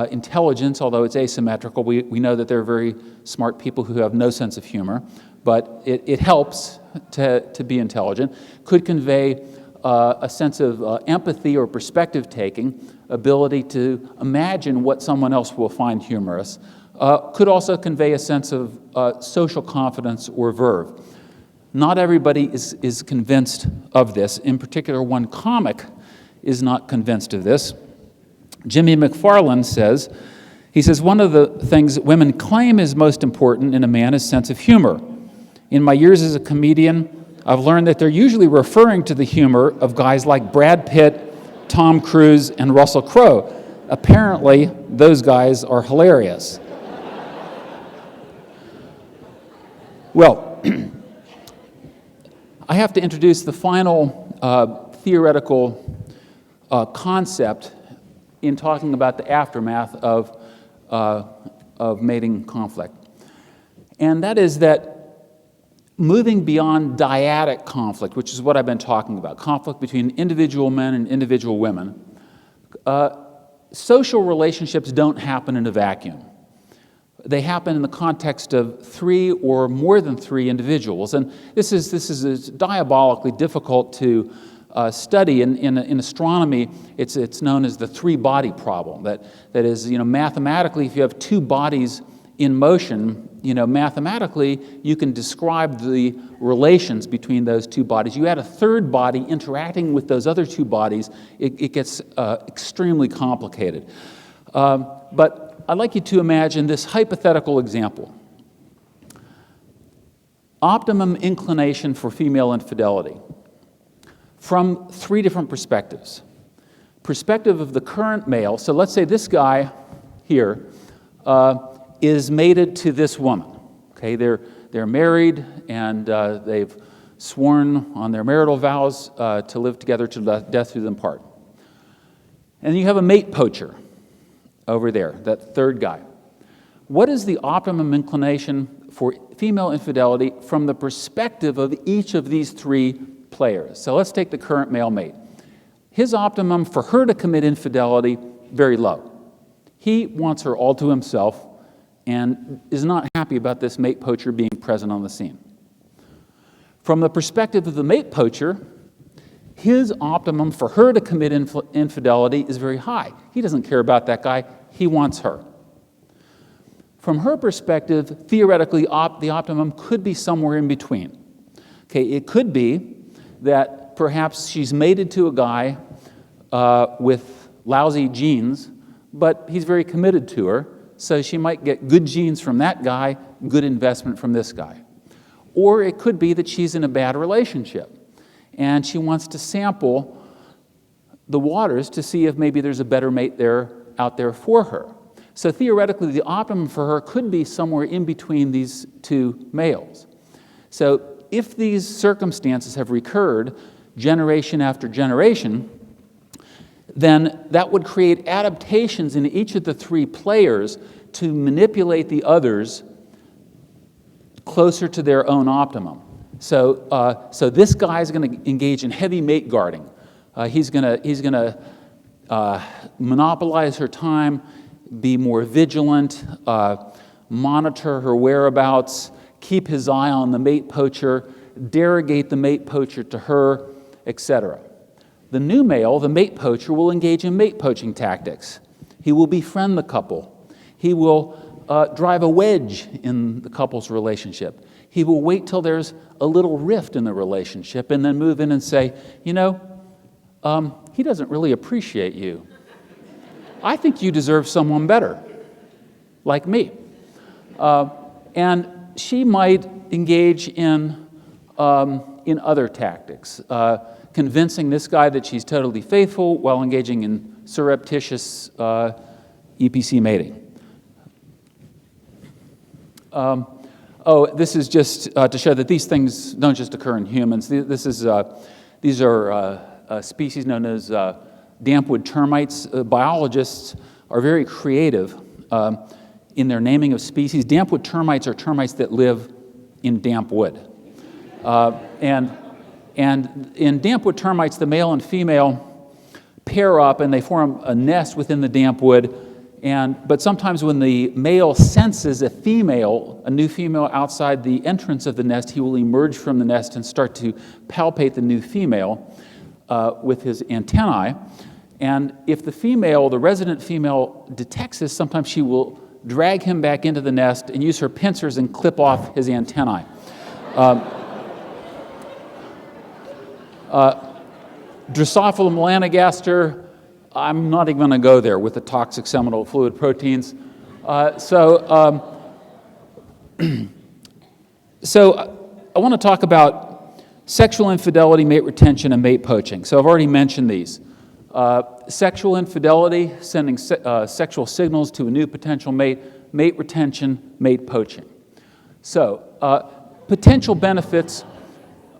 intelligence, although it's asymmetrical. We know that there are very smart people who have no sense of humor, but it helps to be intelligent. Could convey a sense of empathy or perspective taking, ability to imagine what someone else will find humorous. Could also convey a sense of social confidence or verve. Not everybody is convinced of this. In particular, one comic is not convinced of this. Jimmy McFarland says, one of the things that women claim is most important in a man is sense of humor. In my years as a comedian, I've learned that they're usually referring to the humor of guys like Brad Pitt, Tom Cruise, and Russell Crowe. Apparently, those guys are hilarious. Well, I have to introduce the final theoretical concept in talking about the aftermath of mating conflict. And that is that moving beyond dyadic conflict, which is what I've been talking about, conflict between individual men and individual women, social relationships don't happen in a vacuum. They happen in the context of three or more than three individuals. And this is diabolically difficult to study. In astronomy, it's known as the three-body problem. That is, mathematically, if you have two bodies in motion, mathematically, you can describe the relations between those two bodies. You add a third body interacting with those other two bodies, it gets extremely complicated. But I'd like you to imagine this hypothetical example. Optimum inclination for female infidelity from three different perspectives. Perspective of the current male, so let's say this guy here is mated to this woman. Okay, they're married and they've sworn on their marital vows to live together till death do them part. And you have a mate poacher over there, that third guy. What is the optimum inclination for female infidelity from the perspective of each of these three players? So let's take the current male mate. His optimum for her to commit infidelity, very low. He wants her all to himself and is not happy about this mate poacher being present on the scene. From the perspective of the mate poacher, his optimum for her to commit infidelity is very high. He doesn't care about that guy. He wants her. From her perspective, theoretically, the optimum could be somewhere in between. Okay, it could be that perhaps she's mated to a guy with lousy genes, but he's very committed to her, so she might get good genes from that guy, good investment from this guy. Or it could be that she's in a bad relationship, and she wants to sample the waters to see if maybe there's a better mate out there for her. So theoretically, the optimum for her could be somewhere in between these two males. So if these circumstances have recurred generation after generation, then that would create adaptations in each of the three players to manipulate the others closer to their own optimum. So this guy is going to engage in heavy mate guarding. He's going to monopolize her time, be more vigilant, monitor her whereabouts, keep his eye on the mate poacher, derogate the mate poacher to her, etc. The new male, the mate poacher, will engage in mate poaching tactics. He will befriend the couple. He will drive a wedge in the couple's relationship. He will wait till there's a little rift in the relationship and then move in and say, you know, he doesn't really appreciate you. I think you deserve someone better, like me. And she might engage in other tactics, convincing this guy that she's totally faithful while engaging in surreptitious EPC mating. This is just to show that these things don't just occur in humans. These are species known as dampwood termites. Biologists are very creative in their naming of species. Dampwood termites are termites that live in damp wood. And in dampwood termites, the male and female pair up and they form a nest within the damp wood. But sometimes when the male senses a new female outside the entrance of the nest, he will emerge from the nest and start to palpate the new female with his antennae. And if the resident female detects this, sometimes she will drag him back into the nest and use her pincers and clip off his antennae. Drosophila melanogaster, I'm not even going to go there with the toxic seminal fluid proteins. So I want to talk about sexual infidelity, mate retention, and mate poaching. So I've already mentioned these. Sexual infidelity, sending sexual signals to a new potential mate, mate retention, mate poaching. So potential benefits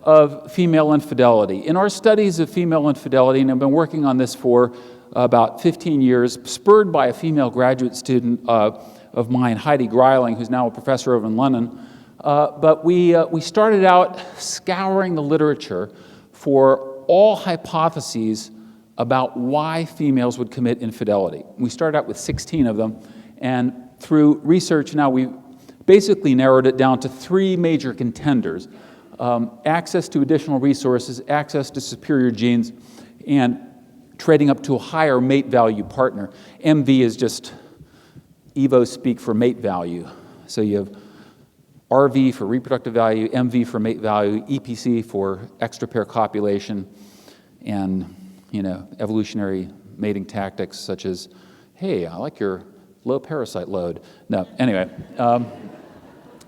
of female infidelity. In our studies of female infidelity, and I've been working on this for about 15 years, spurred by a female graduate student of mine, Heidi Greiling, who's now a professor over in London. But we started out scouring the literature for all hypotheses about why females would commit infidelity. We started out with 16 of them, and through research now we've basically narrowed it down to 3 major contenders. Access to additional resources, access to superior genes, and trading up to a higher mate value partner. MV is just Evo speak for mate value. So you have RV for reproductive value, MV for mate value, EPC for extra pair copulation, and evolutionary mating tactics such as, hey, I like your low parasite load. No, anyway.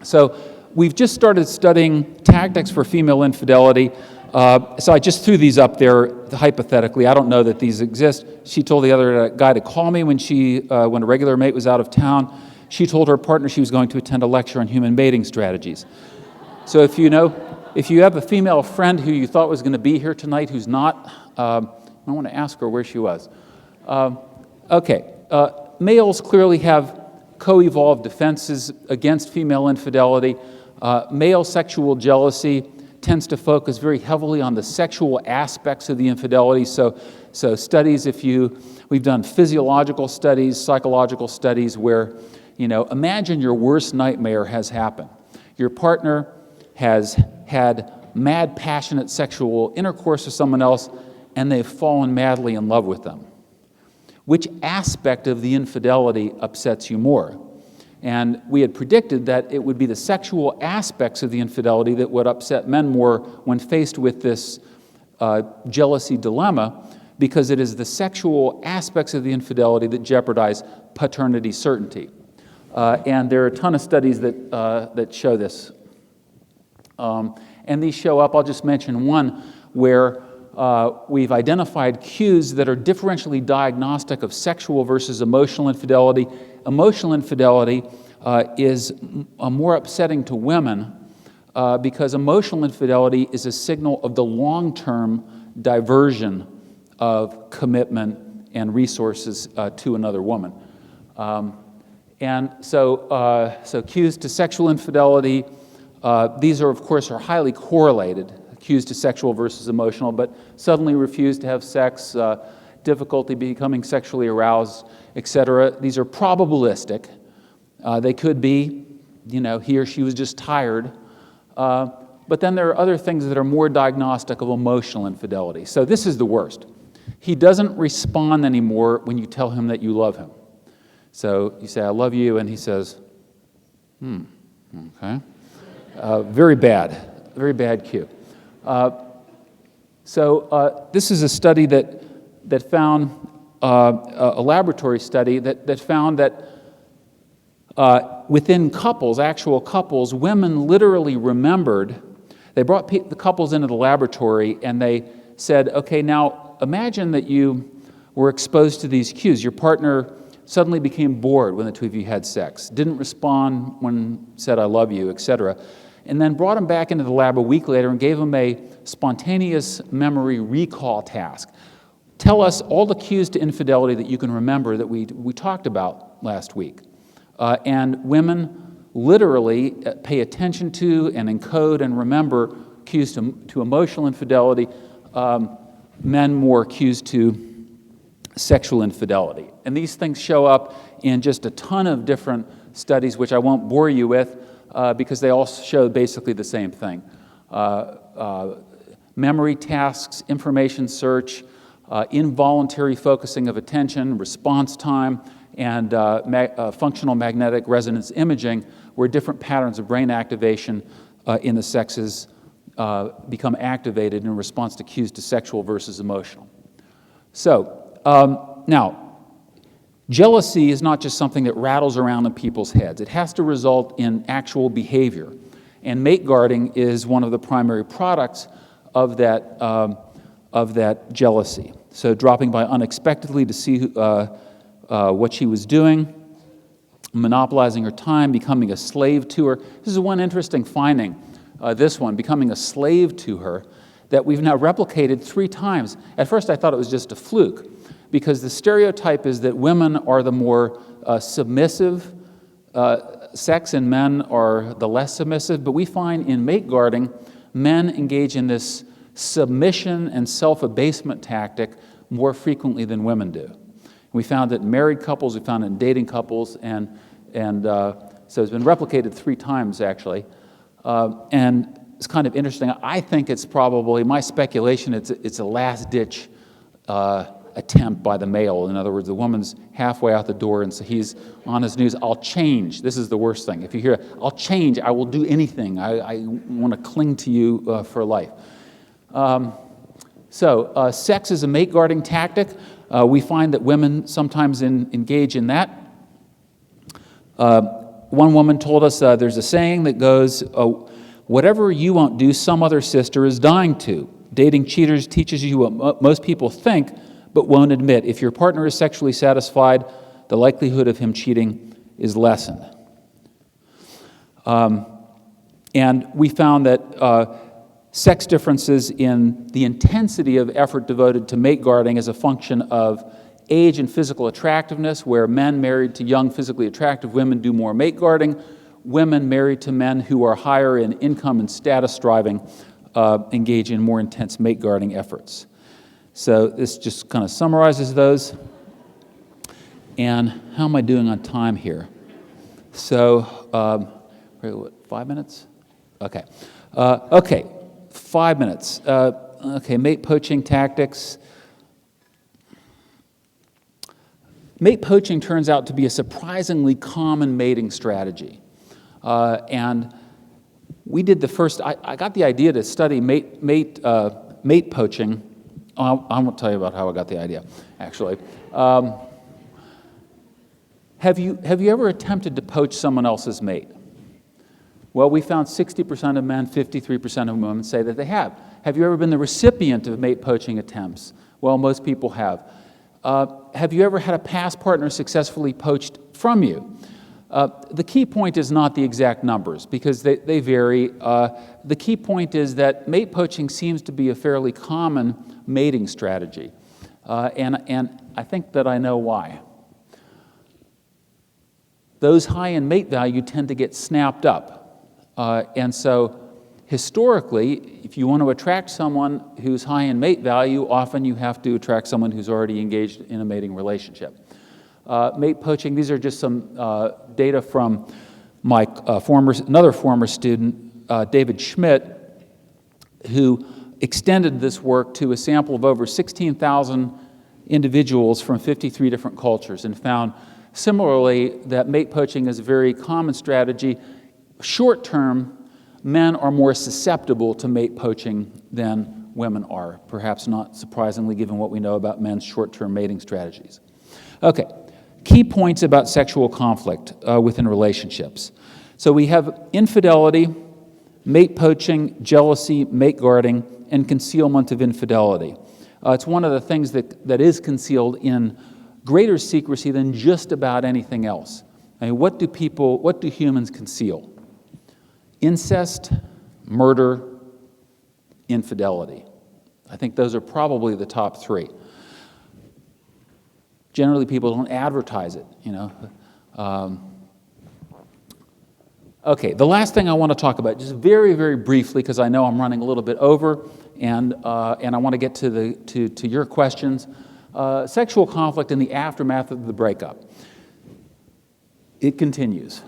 So we've just started studying tactics for female infidelity. So I just threw these up there hypothetically. I don't know that these exist. She told the other guy to call me when a regular mate was out of town. She told her partner she was going to attend a lecture on human mating strategies. So if you have a female friend who you thought was going to be here tonight who's not, I want to ask her where she was. Males clearly have co-evolved defenses against female infidelity. Male sexual jealousy tends to focus very heavily on the sexual aspects of the infidelity. So studies, we've done physiological studies, psychological studies where, imagine your worst nightmare has happened. Your partner has had mad, passionate sexual intercourse with someone else, and they've fallen madly in love with them. Which aspect of the infidelity upsets you more? And we had predicted that it would be the sexual aspects of the infidelity that would upset men more when faced with this jealousy dilemma, because it is the sexual aspects of the infidelity that jeopardize paternity certainty. And there are a ton of studies that show this. And these show up, I'll just mention one, where we've identified cues that are differentially diagnostic of sexual versus emotional infidelity. Emotional infidelity is more upsetting to women because emotional infidelity is a signal of the long-term diversion of commitment and resources to another woman. So cues to sexual infidelity, these are, of course, are highly correlated, cues to sexual versus emotional, but suddenly refuse to have sex, difficulty becoming sexually aroused, etc. These are probabilistic. They could be, he or she was just tired. But then there are other things that are more diagnostic of emotional infidelity. So this is the worst. He doesn't respond anymore when you tell him that you love him. So you say, I love you, and he says, okay. Very bad cue. This is a study that found, a laboratory study that found that within couples, actual couples, women literally remembered. They brought the couples into the laboratory and they said, okay, now imagine that you were exposed to these cues. Your partner suddenly became bored when the two of you had sex, didn't respond when said, I love you, etc. And then brought them back into the lab a week later and gave them a spontaneous memory recall task. Tell us all the cues to infidelity that you can remember that we talked about last week. And women literally pay attention to and encode and remember cues to emotional infidelity, men more cues to sexual infidelity. And these things show up in just a ton of different studies, which I won't bore you with, because they all show basically the same thing. Memory tasks, information search, involuntary focusing of attention, response time, and functional magnetic resonance imaging, where different patterns of brain activation in the sexes become activated in response to cues to sexual versus emotional. So, now, jealousy is not just something that rattles around in people's heads. It has to result in actual behavior. And mate guarding is one of the primary products of that jealousy. So dropping by unexpectedly to see what she was doing, monopolizing her time, becoming a slave to her. This is one interesting finding, this one, becoming a slave to her, that we've now replicated 3 times. At first I thought it was just a fluke, because the stereotype is that women are the more submissive sex and men are the less submissive, but we find in mate guarding, men engage in this submission and self-abasement tactic more frequently than women do. We found that in married couples, we found it in dating couples, and so it's been replicated 3 times, actually. And it's kind of interesting. I think it's probably, my speculation, it's a last-ditch attempt by the male. In other words, the woman's halfway out the door, and so he's on his knees. I'll change. This is the worst thing. If you hear, I'll change, I will do anything. I want to cling to you for life. Sex is a mate guarding tactic. We find that women sometimes engage in that. One woman told us there's a saying that goes, whatever you won't do, some other sister is dying to. Dating cheaters teaches you what most people think, but won't admit. If your partner is sexually satisfied, the likelihood of him cheating is lessened. And we found that sex differences in the intensity of effort devoted to mate guarding is a function of age and physical attractiveness, where men married to young, physically attractive women do more mate guarding. Women married to men who are higher in income and status striving engage in more intense mate guarding efforts. So this just kind of summarizes those. And how am I doing on time here? So, 5 minutes? Okay. 5 minutes. Mate poaching tactics. Mate poaching turns out to be a surprisingly common mating strategy. And we did the first, I got the idea to study mate poaching. I won't tell you about how I got the idea, actually. Have you ever attempted to poach someone else's mate? Well, we found 60% of men, 53% of women say that they have. Have you ever been the recipient of mate poaching attempts? Well, most people have. Have you ever had a past partner successfully poached from you? The key point is not the exact numbers, because they vary. The key point is that mate poaching seems to be a fairly common mating strategy. and I think that I know why. Those high in mate value tend to get snapped up. And so historically, if you want to attract someone who's high in mate value, often you have to attract someone who's already engaged in a mating relationship. Mate poaching, these are just some data from my another former student, David Schmidt, who extended this work to a sample of over 16,000 individuals from 53 different cultures and found similarly that mate poaching is a very common strategy. Short term, men are more susceptible to mate poaching than women are, perhaps not surprisingly given what we know about men's short-term mating strategies. Okay, key points about sexual conflict within relationships. So we have infidelity, mate poaching, jealousy, mate guarding, and concealment of infidelity. It's one of the things that is concealed in greater secrecy than just about anything else. I mean, what do humans conceal? Incest, murder, infidelity. I think those are probably the top three. Generally, people don't advertise it, you know. Okay, the last thing I want to talk about, just very, very briefly, because I know I'm running a little bit over, and I want to get to your questions. Sexual conflict in the aftermath of the breakup. It continues.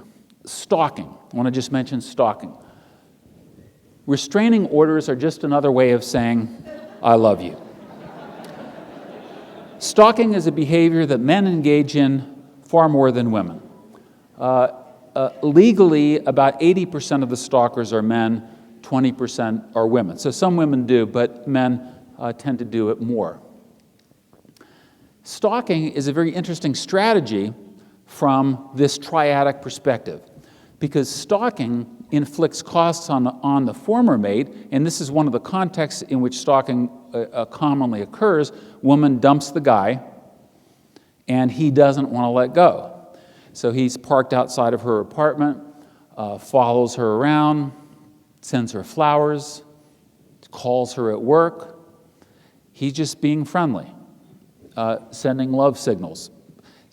Stalking. I want to just mention stalking. Restraining orders are just another way of saying, I love you. Stalking is a behavior that men engage in far more than women. Legally, about 80% of the stalkers are men, 20% are women. So some women do, but men tend to do it more. Stalking is a very interesting strategy from this triadic perspective, because stalking inflicts costs on the former mate, and this is one of the contexts in which stalking commonly occurs. Woman dumps the guy, and he doesn't want to let go. So he's parked outside of her apartment, follows her around, sends her flowers, calls her at work. He's just being friendly, sending love signals,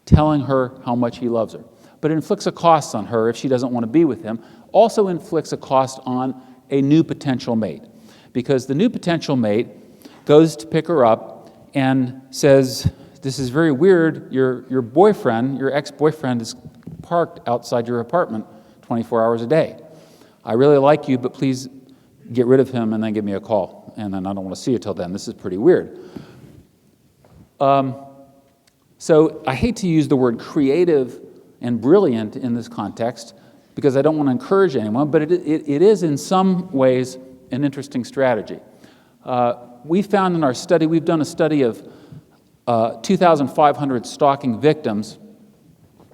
telling her how much he loves her. But it inflicts a cost on her if she doesn't want to be with him. Also inflicts a cost on a new potential mate, because the new potential mate goes to pick her up and says, this is very weird, your boyfriend, your ex-boyfriend is parked outside your apartment 24 hours a day. I really like you, but please get rid of him and then give me a call. And then I don't want to see you till then. This is pretty weird. So I hate to use the word creative and brilliant in this context because I don't want to encourage anyone, but it is in some ways an interesting strategy. We found in our study, we've done a study of 2,500 stalking victims,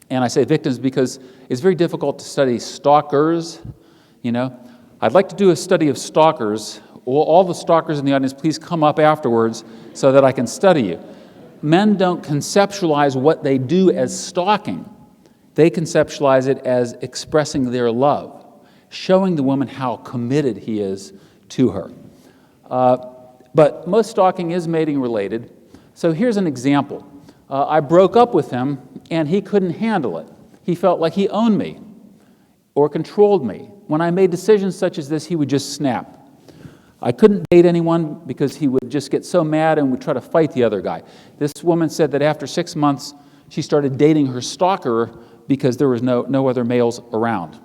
and I say victims because it's very difficult to study stalkers, you know. I'd like to do a study of stalkers. All the stalkers in the audience, please come up afterwards so that I can study you. Men don't conceptualize what they do as stalking. They conceptualize it as expressing their love, showing the woman how committed he is to her. But most stalking is mating related. So here's an example. I broke up with him, and he couldn't handle it. He felt like he owned me or controlled me. When I made decisions such as this, he would just snap. I couldn't date anyone because he would just get so mad and would try to fight the other guy. This woman said that after 6 months, she started dating her stalker because there was no other males around.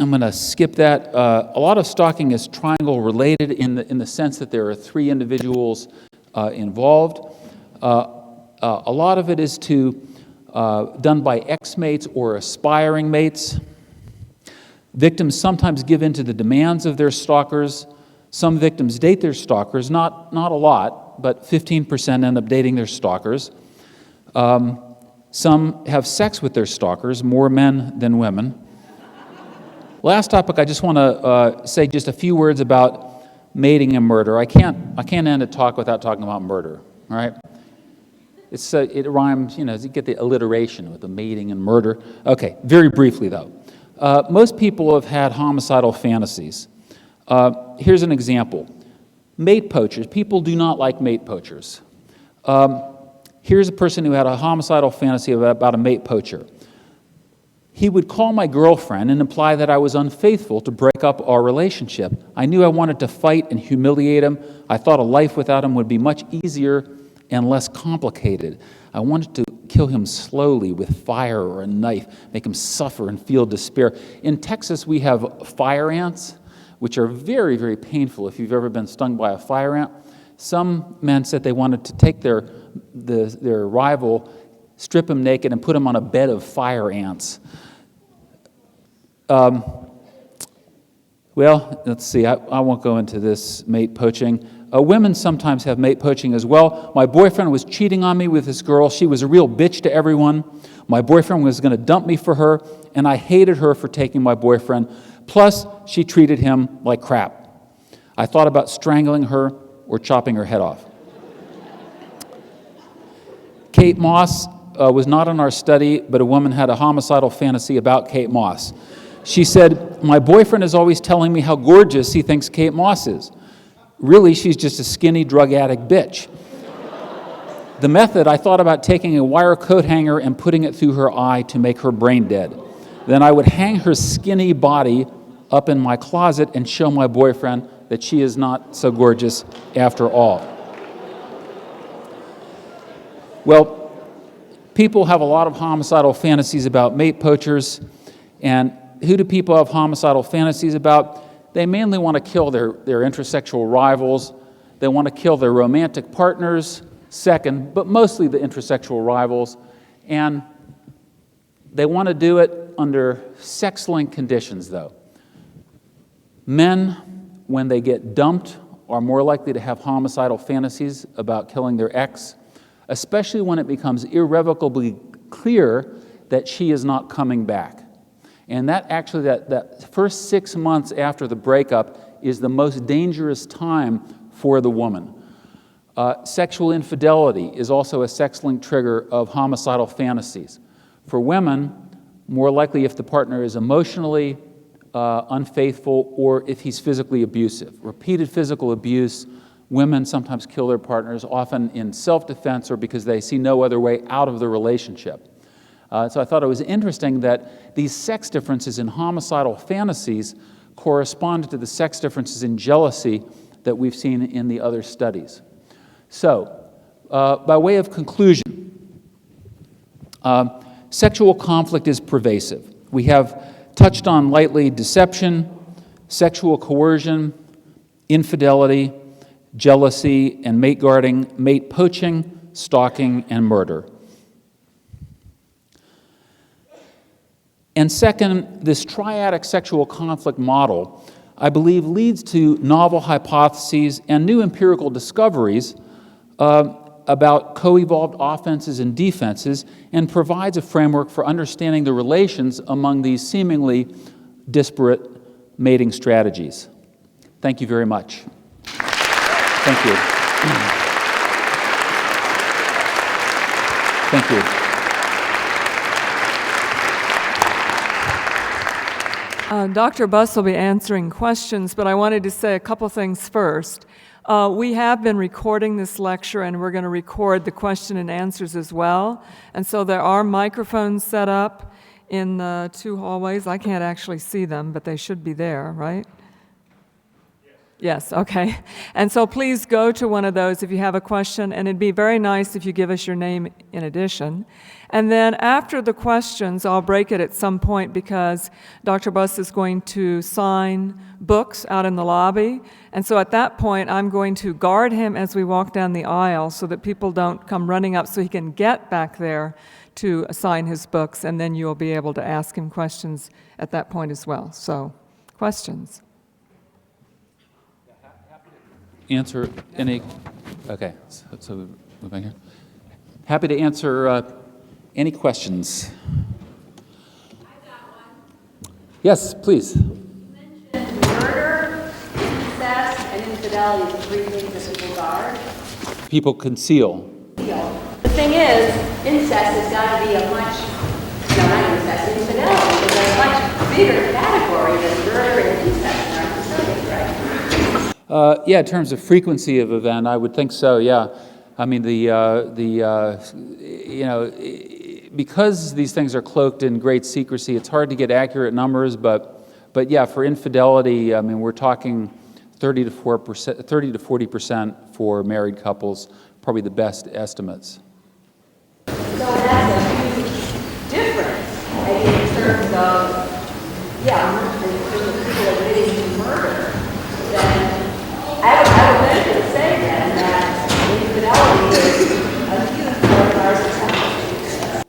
I'm going to skip that. A lot of stalking is triangle related in the sense that there are 3 individuals involved. A lot of it is done by ex-mates or aspiring mates. Victims sometimes give in to the demands of their stalkers. Some victims date their stalkers, not a lot, but 15% end up dating their stalkers. Some have sex with their stalkers, more men than women. Last topic, I just want to say just a few words about mating and murder. I can't end a talk without talking about murder, all right? It rhymes, you know, you get the alliteration with the mating and murder. Okay, very briefly though. Most people have had homicidal fantasies. Here's an example. Mate poachers. People do not like mate poachers. Here's a person who had a homicidal fantasy about a mate poacher. He would call my girlfriend and imply that I was unfaithful to break up our relationship. I knew I wanted to fight and humiliate him. I thought a life without him would be much easier and less complicated. I wanted to kill him slowly with fire or a knife, make him suffer and feel despair. In Texas, we have fire ants, which are very, very painful if you've ever been stung by a fire ant. Some men said they wanted to take their rival, strip him naked, and put him on a bed of fire ants. Well, let's see, I won't go into this mate poaching. Women sometimes have mate poaching as well. My boyfriend was cheating on me with this girl. She was a real bitch to everyone. My boyfriend was going to dump me for her, and I hated her for taking my boyfriend. Plus, she treated him like crap. I thought about strangling her or chopping her head off. Kate Moss was not in our study, but a woman had a homicidal fantasy about Kate Moss. She said, my boyfriend is always telling me how gorgeous he thinks Kate Moss is. Really, she's just a skinny drug addict bitch. The method, I thought about taking a wire coat hanger and putting it through her eye to make her brain dead. Then I would hang her skinny body up in my closet and show my boyfriend that she is not so gorgeous after all. Well, people have a lot of homicidal fantasies about mate poachers, and who do people have homicidal fantasies about? They mainly want to kill their intersexual rivals. They want to kill their romantic partners, second, but mostly the intersexual rivals. And they want to do it under sex-linked conditions, though. Men, when they get dumped, are more likely to have homicidal fantasies about killing their ex, especially when it becomes irrevocably clear that she is not coming back. And that first 6 months after the breakup is the most dangerous time for the woman. Sexual infidelity is also a sex-linked trigger of homicidal fantasies. For women, more likely if the partner is emotionally unfaithful or if he's physically abusive. Repeated physical abuse, women sometimes kill their partners, often in self-defense or because they see no other way out of the relationship. So I thought it was interesting that these sex differences in homicidal fantasies corresponded to the sex differences in jealousy that we've seen in the other studies. So, by way of conclusion, sexual conflict is pervasive. We have touched on lightly deception, sexual coercion, infidelity, jealousy, and mate guarding, mate poaching, stalking, and murder. And second, this triadic sexual conflict model, I believe, leads to novel hypotheses and new empirical discoveries about co-evolved offenses and defenses, and provides a framework for understanding the relations among these seemingly disparate mating strategies. Thank you very much. Thank you. Thank you. Dr. Buss will be answering questions, but I wanted to say a couple things first. We have been recording this lecture, and we're going to record the question and answers as well. And so there are microphones set up in the two hallways. I can't actually see them, but they should be there, right? Yes, okay. And so please go to one of those if you have a question, and it'd be very nice if you give us your name in addition. And then after the questions, I'll break it at some point because Dr. Buss is going to sign books out in the lobby. And so at that point, I'm going to guard him as we walk down the aisle so that people don't come running up so he can get back there to sign his books, and then you'll be able to ask him questions at that point as well. So, questions? Answer any, okay, so move back here. Happy to answer any questions. I got one. Yes, please. You mentioned murder, incest, and infidelity as three things that people guard. People conceal. The thing is, incest has got to be a much, no, not incest, infidelity is a much bigger category than murder and incest in our society, right? Yeah, in terms of frequency of event, I would think so. Yeah, I mean because these things are cloaked in great secrecy, it's hard to get accurate numbers. But yeah, for infidelity, I mean we're talking 30 to 40% for married couples, probably the best estimates. So that's a huge difference, in terms of, in terms of people admitting to murder. Then I would venture to say then that infidelity is a huge part of our society.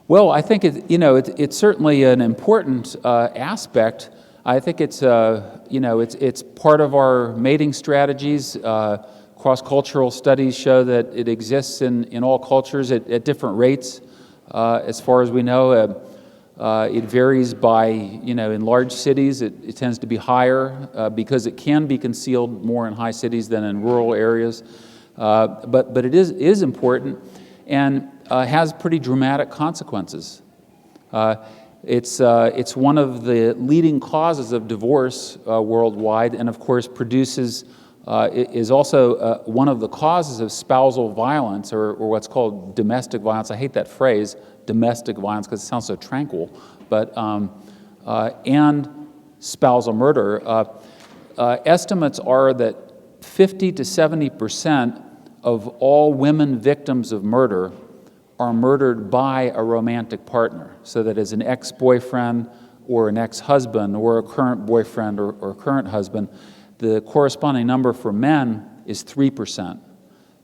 Well, I think it's certainly an important aspect. I think it's part of our mating strategies. Cross-cultural studies show that it exists in all cultures at different rates. As far as we know, it varies by, in large cities it tends to be higher because it can be concealed more in high cities than in rural areas. But it is important and has pretty dramatic consequences. It's one of the leading causes of divorce worldwide, and of course is also one of the causes of spousal violence, or what's called domestic violence. I hate that phrase, domestic violence, because it sounds so tranquil, but and spousal murder. Estimates are that 50 to 70% of all women victims of murder are murdered by a romantic partner, so that as an ex-boyfriend or an ex-husband or a current boyfriend or current husband, the corresponding number for men is 3%.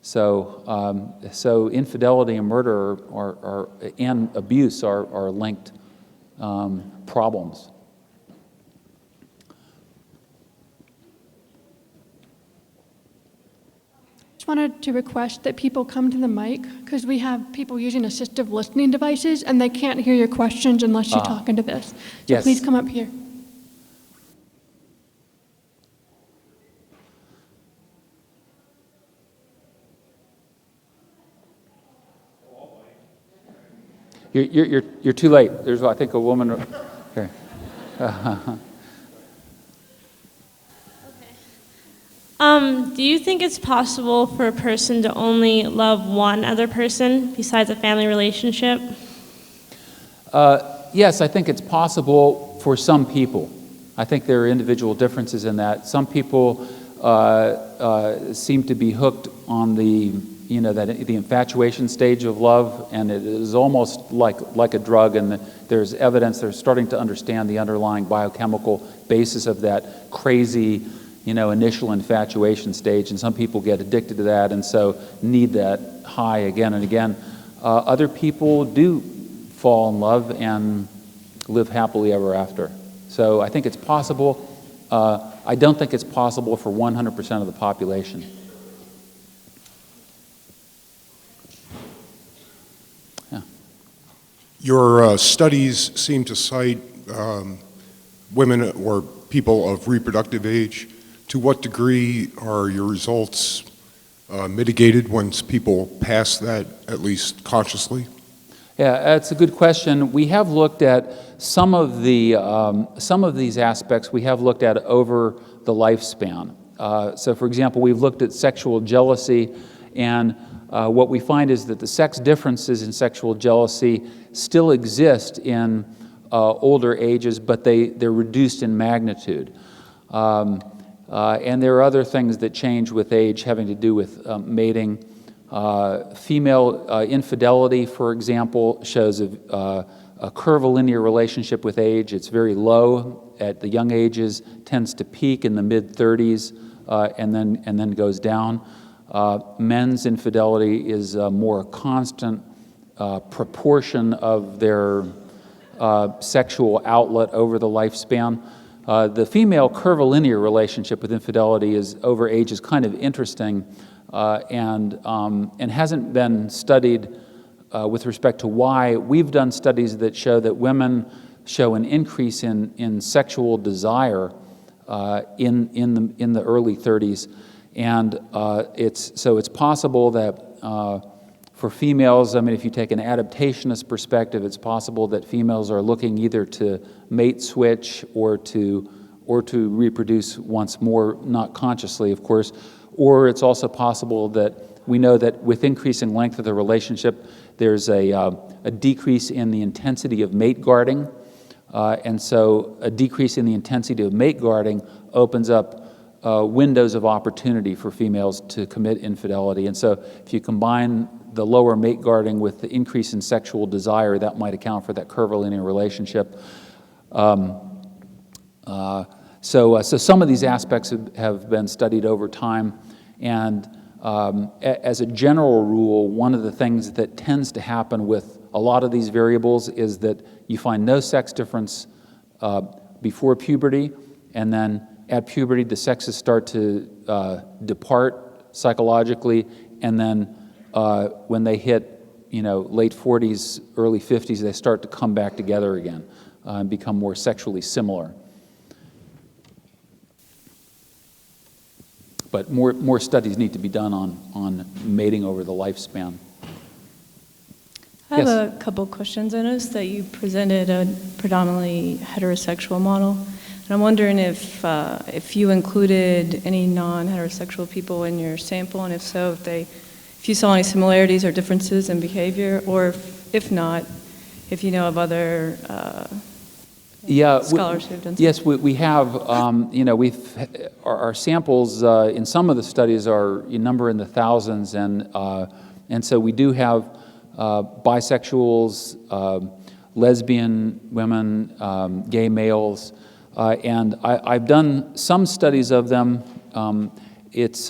So infidelity and murder and abuse are linked problems. Wanted to request that people come to the mic because we have people using assistive listening devices and they can't hear your questions unless you talk into this. So yes. Please come up here. You're too late. There's, I think, a woman here. Do you think it's possible for a person to only love one other person besides a family relationship? Yes, I think it's possible for some people. I think there are individual differences in that. Some people seem to be hooked on the infatuation stage of love, and it is almost like a drug, and there's evidence, they're starting to understand the underlying biochemical basis of that crazy initial infatuation stage, and some people get addicted to that and so need that high again and again. Other people do fall in love and live happily ever after. So I think it's possible. I don't think it's possible for 100% of the population. Yeah. Your studies seem to cite women or people of reproductive age. To what degree are your results mitigated once people pass that, at least consciously? Yeah, that's a good question. We have looked at some of these aspects. We have looked at over the lifespan. So, for example, we've looked at sexual jealousy, and what we find is that the sex differences in sexual jealousy still exist in older ages, but they're reduced in magnitude. And there are other things that change with age having to do with mating. Female infidelity, for example, shows a curvilinear relationship with age. It's very low at the young ages, tends to peak in the mid-30s, and then goes down. Men's infidelity is a more constant proportion of their sexual outlet over the lifespan. The female curvilinear relationship with infidelity is over age is kind of interesting and hasn't been studied with respect to why. We've done studies that show that women show an increase in sexual desire in the early 30s, and it's possible that for females, I mean, if you take an adaptationist perspective, it's possible that females are looking either to mate switch or to to reproduce once more, not consciously, of course. Or it's also possible that we know that with increasing length of the relationship, there's a decrease in the intensity of mate guarding. And so a decrease in the intensity of mate guarding opens up windows of opportunity for females to commit infidelity. And so if you combine the lower mate guarding with the increase in sexual desire, that might account for that curvilinear relationship. So some of these aspects have been studied over time. And as a general rule, one of the things that tends to happen with a lot of these variables is that you find no sex difference before puberty, and then at puberty the sexes start to depart psychologically, and then when they hit late 40s, early 50s, they start to come back together again and become more sexually similar. But more studies need to be done on mating over the lifespan. I have Yes. a couple questions. I noticed that you presented a predominantly heterosexual model, and I'm wondering if you included any non-heterosexual people in your sample, and if so, if you saw any similarities or differences in behavior, or if not, if you know of other scholars who've done. Yes, we have. Our samples in some of the studies are a number in the thousands, and so we do have bisexuals, lesbian women, gay males, and I've done some studies of them. It's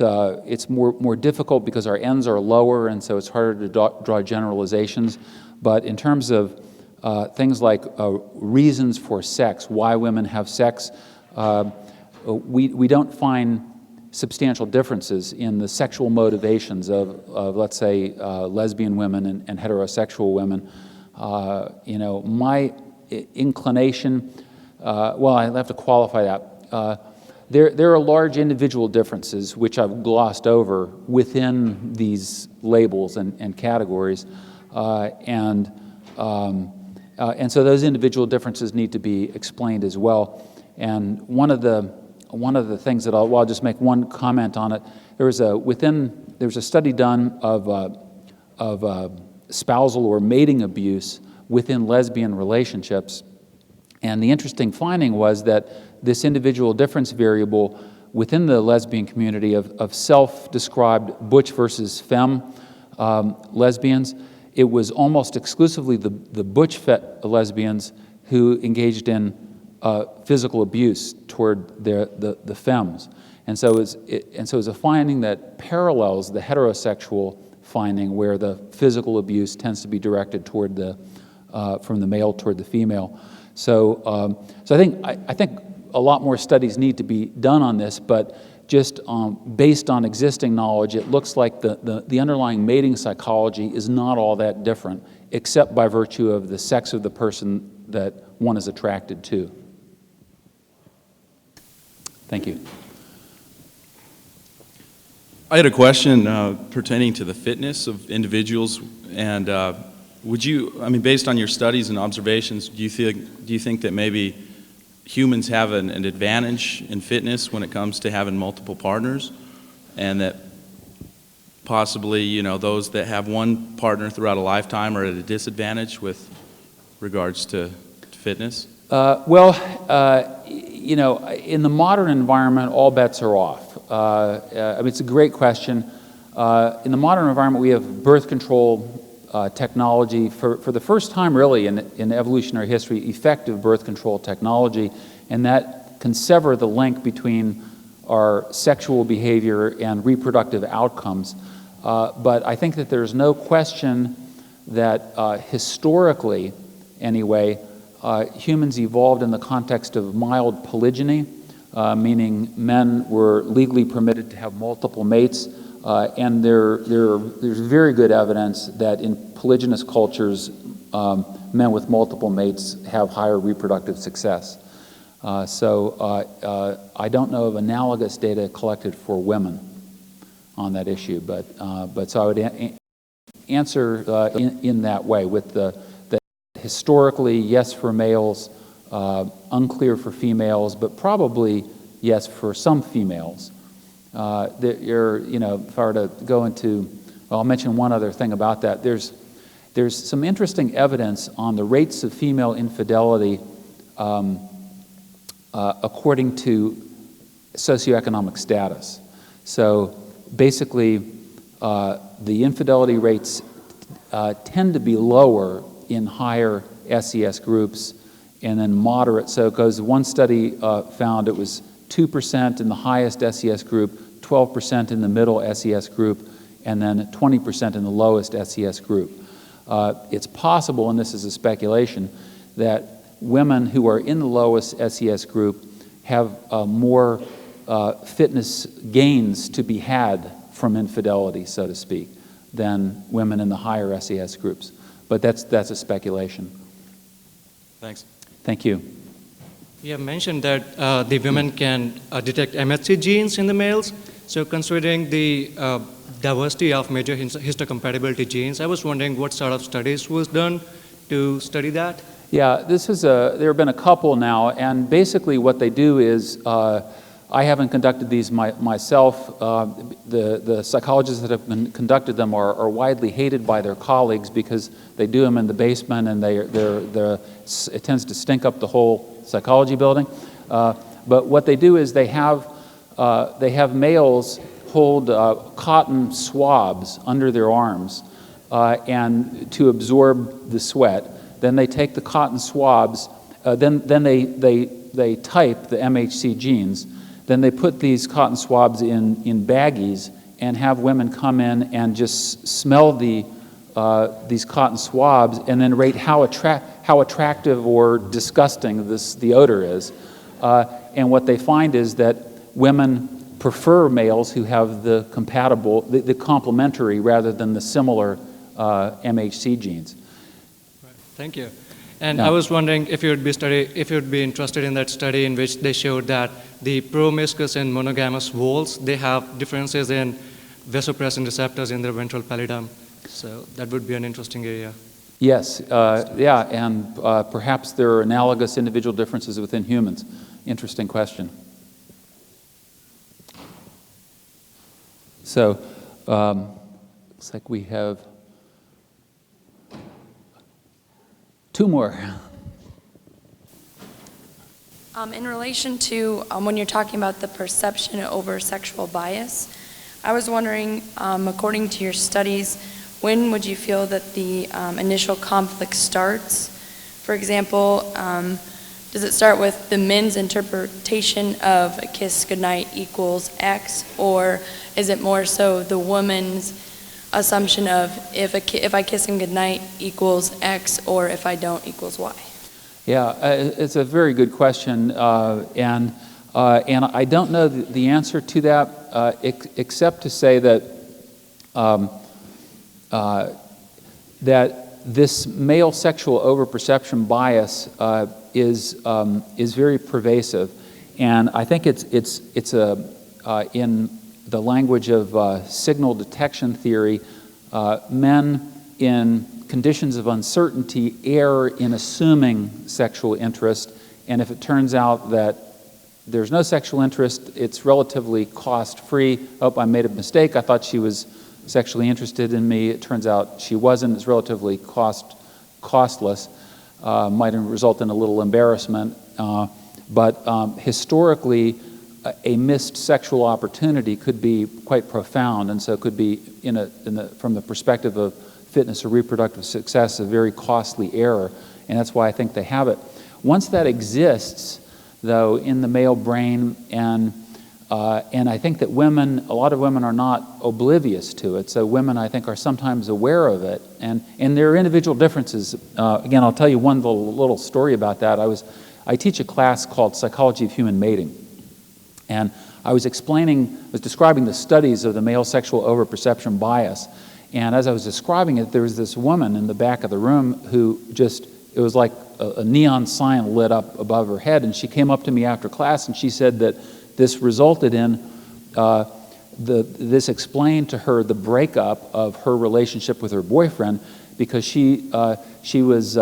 more difficult because our ends are lower, and so it's harder to draw generalizations. But in terms of things like reasons for sex, why women have sex, we don't find substantial differences in the sexual motivations of let's say, lesbian women and heterosexual women. My inclination, well, I have to qualify that. There are large individual differences, which I've glossed over, within these labels and categories, and so those individual differences need to be explained as well. And one of the things that I'll just make one comment on it. There was a study done of spousal or mating abuse within lesbian relationships, and the interesting finding was that this individual difference variable within the lesbian community of self-described butch versus femme lesbians, it was almost exclusively the butch lesbians who engaged in physical abuse toward the femmes. And so it's a finding that parallels the heterosexual finding, where the physical abuse tends to be directed toward from the male toward the female. So I think a lot more studies need to be done on this, but just based on existing knowledge, it looks like the underlying mating psychology is not all that different, except by virtue of the sex of the person that one is attracted to. Thank you. I had a question pertaining to the fitness of individuals, and based on your studies and observations, do you think that maybe humans have an advantage in fitness when it comes to having multiple partners, and that possibly, those that have one partner throughout a lifetime are at a disadvantage with regards to fitness? In the modern environment, all bets are off. It's a great question. In the modern environment, we have birth control technology, for the first time really in evolutionary history, effective birth control technology, and that can sever the link between our sexual behavior and reproductive outcomes. But I think that there's no question that historically, anyway, humans evolved in the context of mild polygyny, meaning men were legally permitted to have multiple mates, and there's very good evidence that in polygynous cultures, men with multiple mates have higher reproductive success. So I don't know of analogous data collected for women on that issue, but so I would answer in that way, with the historically, yes for males, unclear for females, but probably yes for some females. If I were to go into, well, I'll mention one other thing about that. There's some interesting evidence on the rates of female infidelity according to socioeconomic status. So basically, the infidelity rates tend to be lower in higher SES groups and then moderate. So because one study found it was 2% in the highest SES group, 12% in the middle SES group, and then 20% in the lowest SES group. It's possible, and this is a speculation, that women who are in the lowest SES group have more fitness gains to be had from infidelity, so to speak, than women in the higher SES groups. But that's a speculation. Thanks. Thank you. You have mentioned that the women can detect MHC genes in the males. So considering the diversity of major histocompatibility genes, I was wondering what sort of studies was done to study that? Yeah, there have been a couple now, and basically what they do is, I haven't conducted these myself. The psychologists that have conducted them are widely hated by their colleagues because they do them in the basement and it tends to stink up the whole psychology building. But what they do is they have males hold cotton swabs under their arms and to absorb the sweat. Then they take the cotton swabs, then they type the MHC genes. Then they put these cotton swabs in baggies and have women come in and just smell these cotton swabs and then rate how attractive or disgusting the odor is. And what they find is that women prefer males who have the complementary rather than the similar MHC genes. Right. Thank you. And I was wondering if you would be interested in that study in which they showed that the promiscuous and monogamous voles, they have differences in vasopressin receptors in their ventral pallidum. So that would be an interesting area. Yes, and perhaps there are analogous individual differences within humans. Interesting question. So, looks like we have 2 more. In relation to when you're talking about the perception over sexual bias, I was wondering, according to your studies, when would you feel that the initial conflict starts? For example, does it start with the men's interpretation of a kiss goodnight equals X, or is it more so the woman's assumption of if I kiss him goodnight equals X, or if I don't equals Y? Yeah, it's a very good question, and I don't know the answer to that, except to say that that this male sexual overperception bias is very pervasive, and I think it's in the language of signal detection theory, men in conditions of uncertainty err in assuming sexual interest, and if it turns out that there's no sexual interest, it's relatively cost-free. Oh, I made a mistake. I thought she was sexually interested in me. It turns out she wasn't. It's relatively costless. Might result in a little embarrassment. But historically, a missed sexual opportunity could be quite profound, and so it could be, from the perspective of fitness or reproductive success, a very costly error, and that's why I think they have it. Once that exists, though, in the male brain, and I think that a lot of women are not oblivious to it, so women, I think, are sometimes aware of it, and there are individual differences. Again, I'll tell you one little story about that. I teach a class called Psychology of Human Mating, and I was describing the studies of the male sexual overperception bias. And as I was describing it, there was this woman in the back of the room who it was like a neon sign lit up above her head, and she came up to me after class and she said that this resulted in, this explained to her the breakup of her relationship with her boyfriend, because she was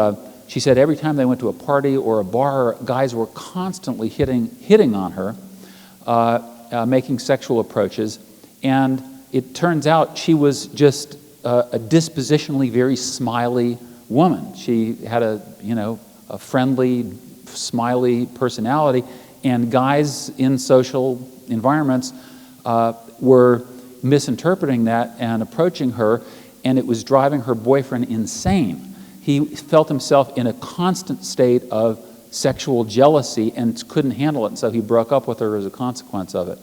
she said every time they went to a party or a bar, guys were constantly hitting on her, making sexual approaches. And it turns out she was just a dispositionally very smiley woman. She had a friendly, smiley personality, and guys in social environments were misinterpreting that and approaching her, and it was driving her boyfriend insane. He felt himself in a constant state of sexual jealousy and couldn't handle it, and so he broke up with her as a consequence of it.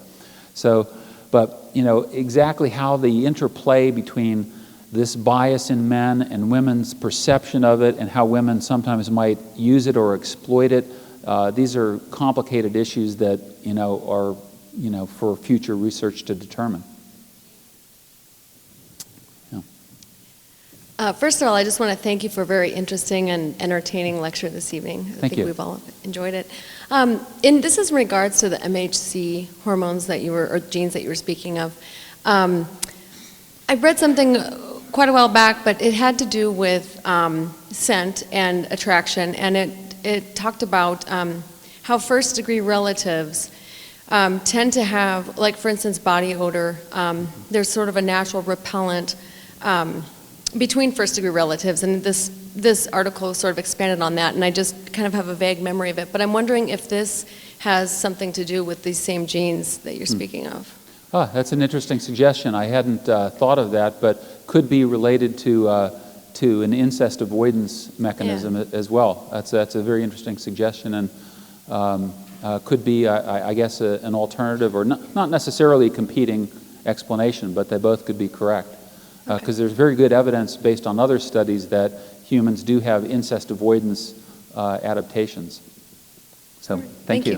So, but exactly how the interplay between this bias in men and women's perception of it and how women sometimes might use it or exploit it, these are complicated issues that are for future research to determine. First of all, I just want to thank you for a very interesting and entertaining lecture this evening. I think we've all enjoyed it. And this is in regards to the MHC hormones that or genes that you were speaking of. I read something quite a while back, but it had to do with scent and attraction, and it talked about how first-degree relatives tend to have, like for instance, body odor. There's sort of a natural repellent between first-degree relatives, and this article sort of expanded on that, and I just kind of have a vague memory of it. But I'm wondering if this has something to do with these same genes that you're speaking of. That's an interesting suggestion. I hadn't thought of that, but could be related to an incest avoidance mechanism as well. That's a very interesting suggestion, and could be, I guess, an alternative, or not necessarily a competing explanation, but they both could be correct. Because there's very good evidence based on other studies that humans do have incest avoidance adaptations. So, thank you.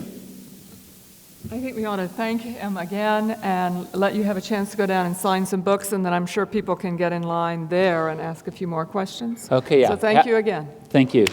I think we ought to thank him again and let you have a chance to go down and sign some books, and then I'm sure people can get in line there and ask a few more questions. Okay, yeah. So thank you again. Thank you.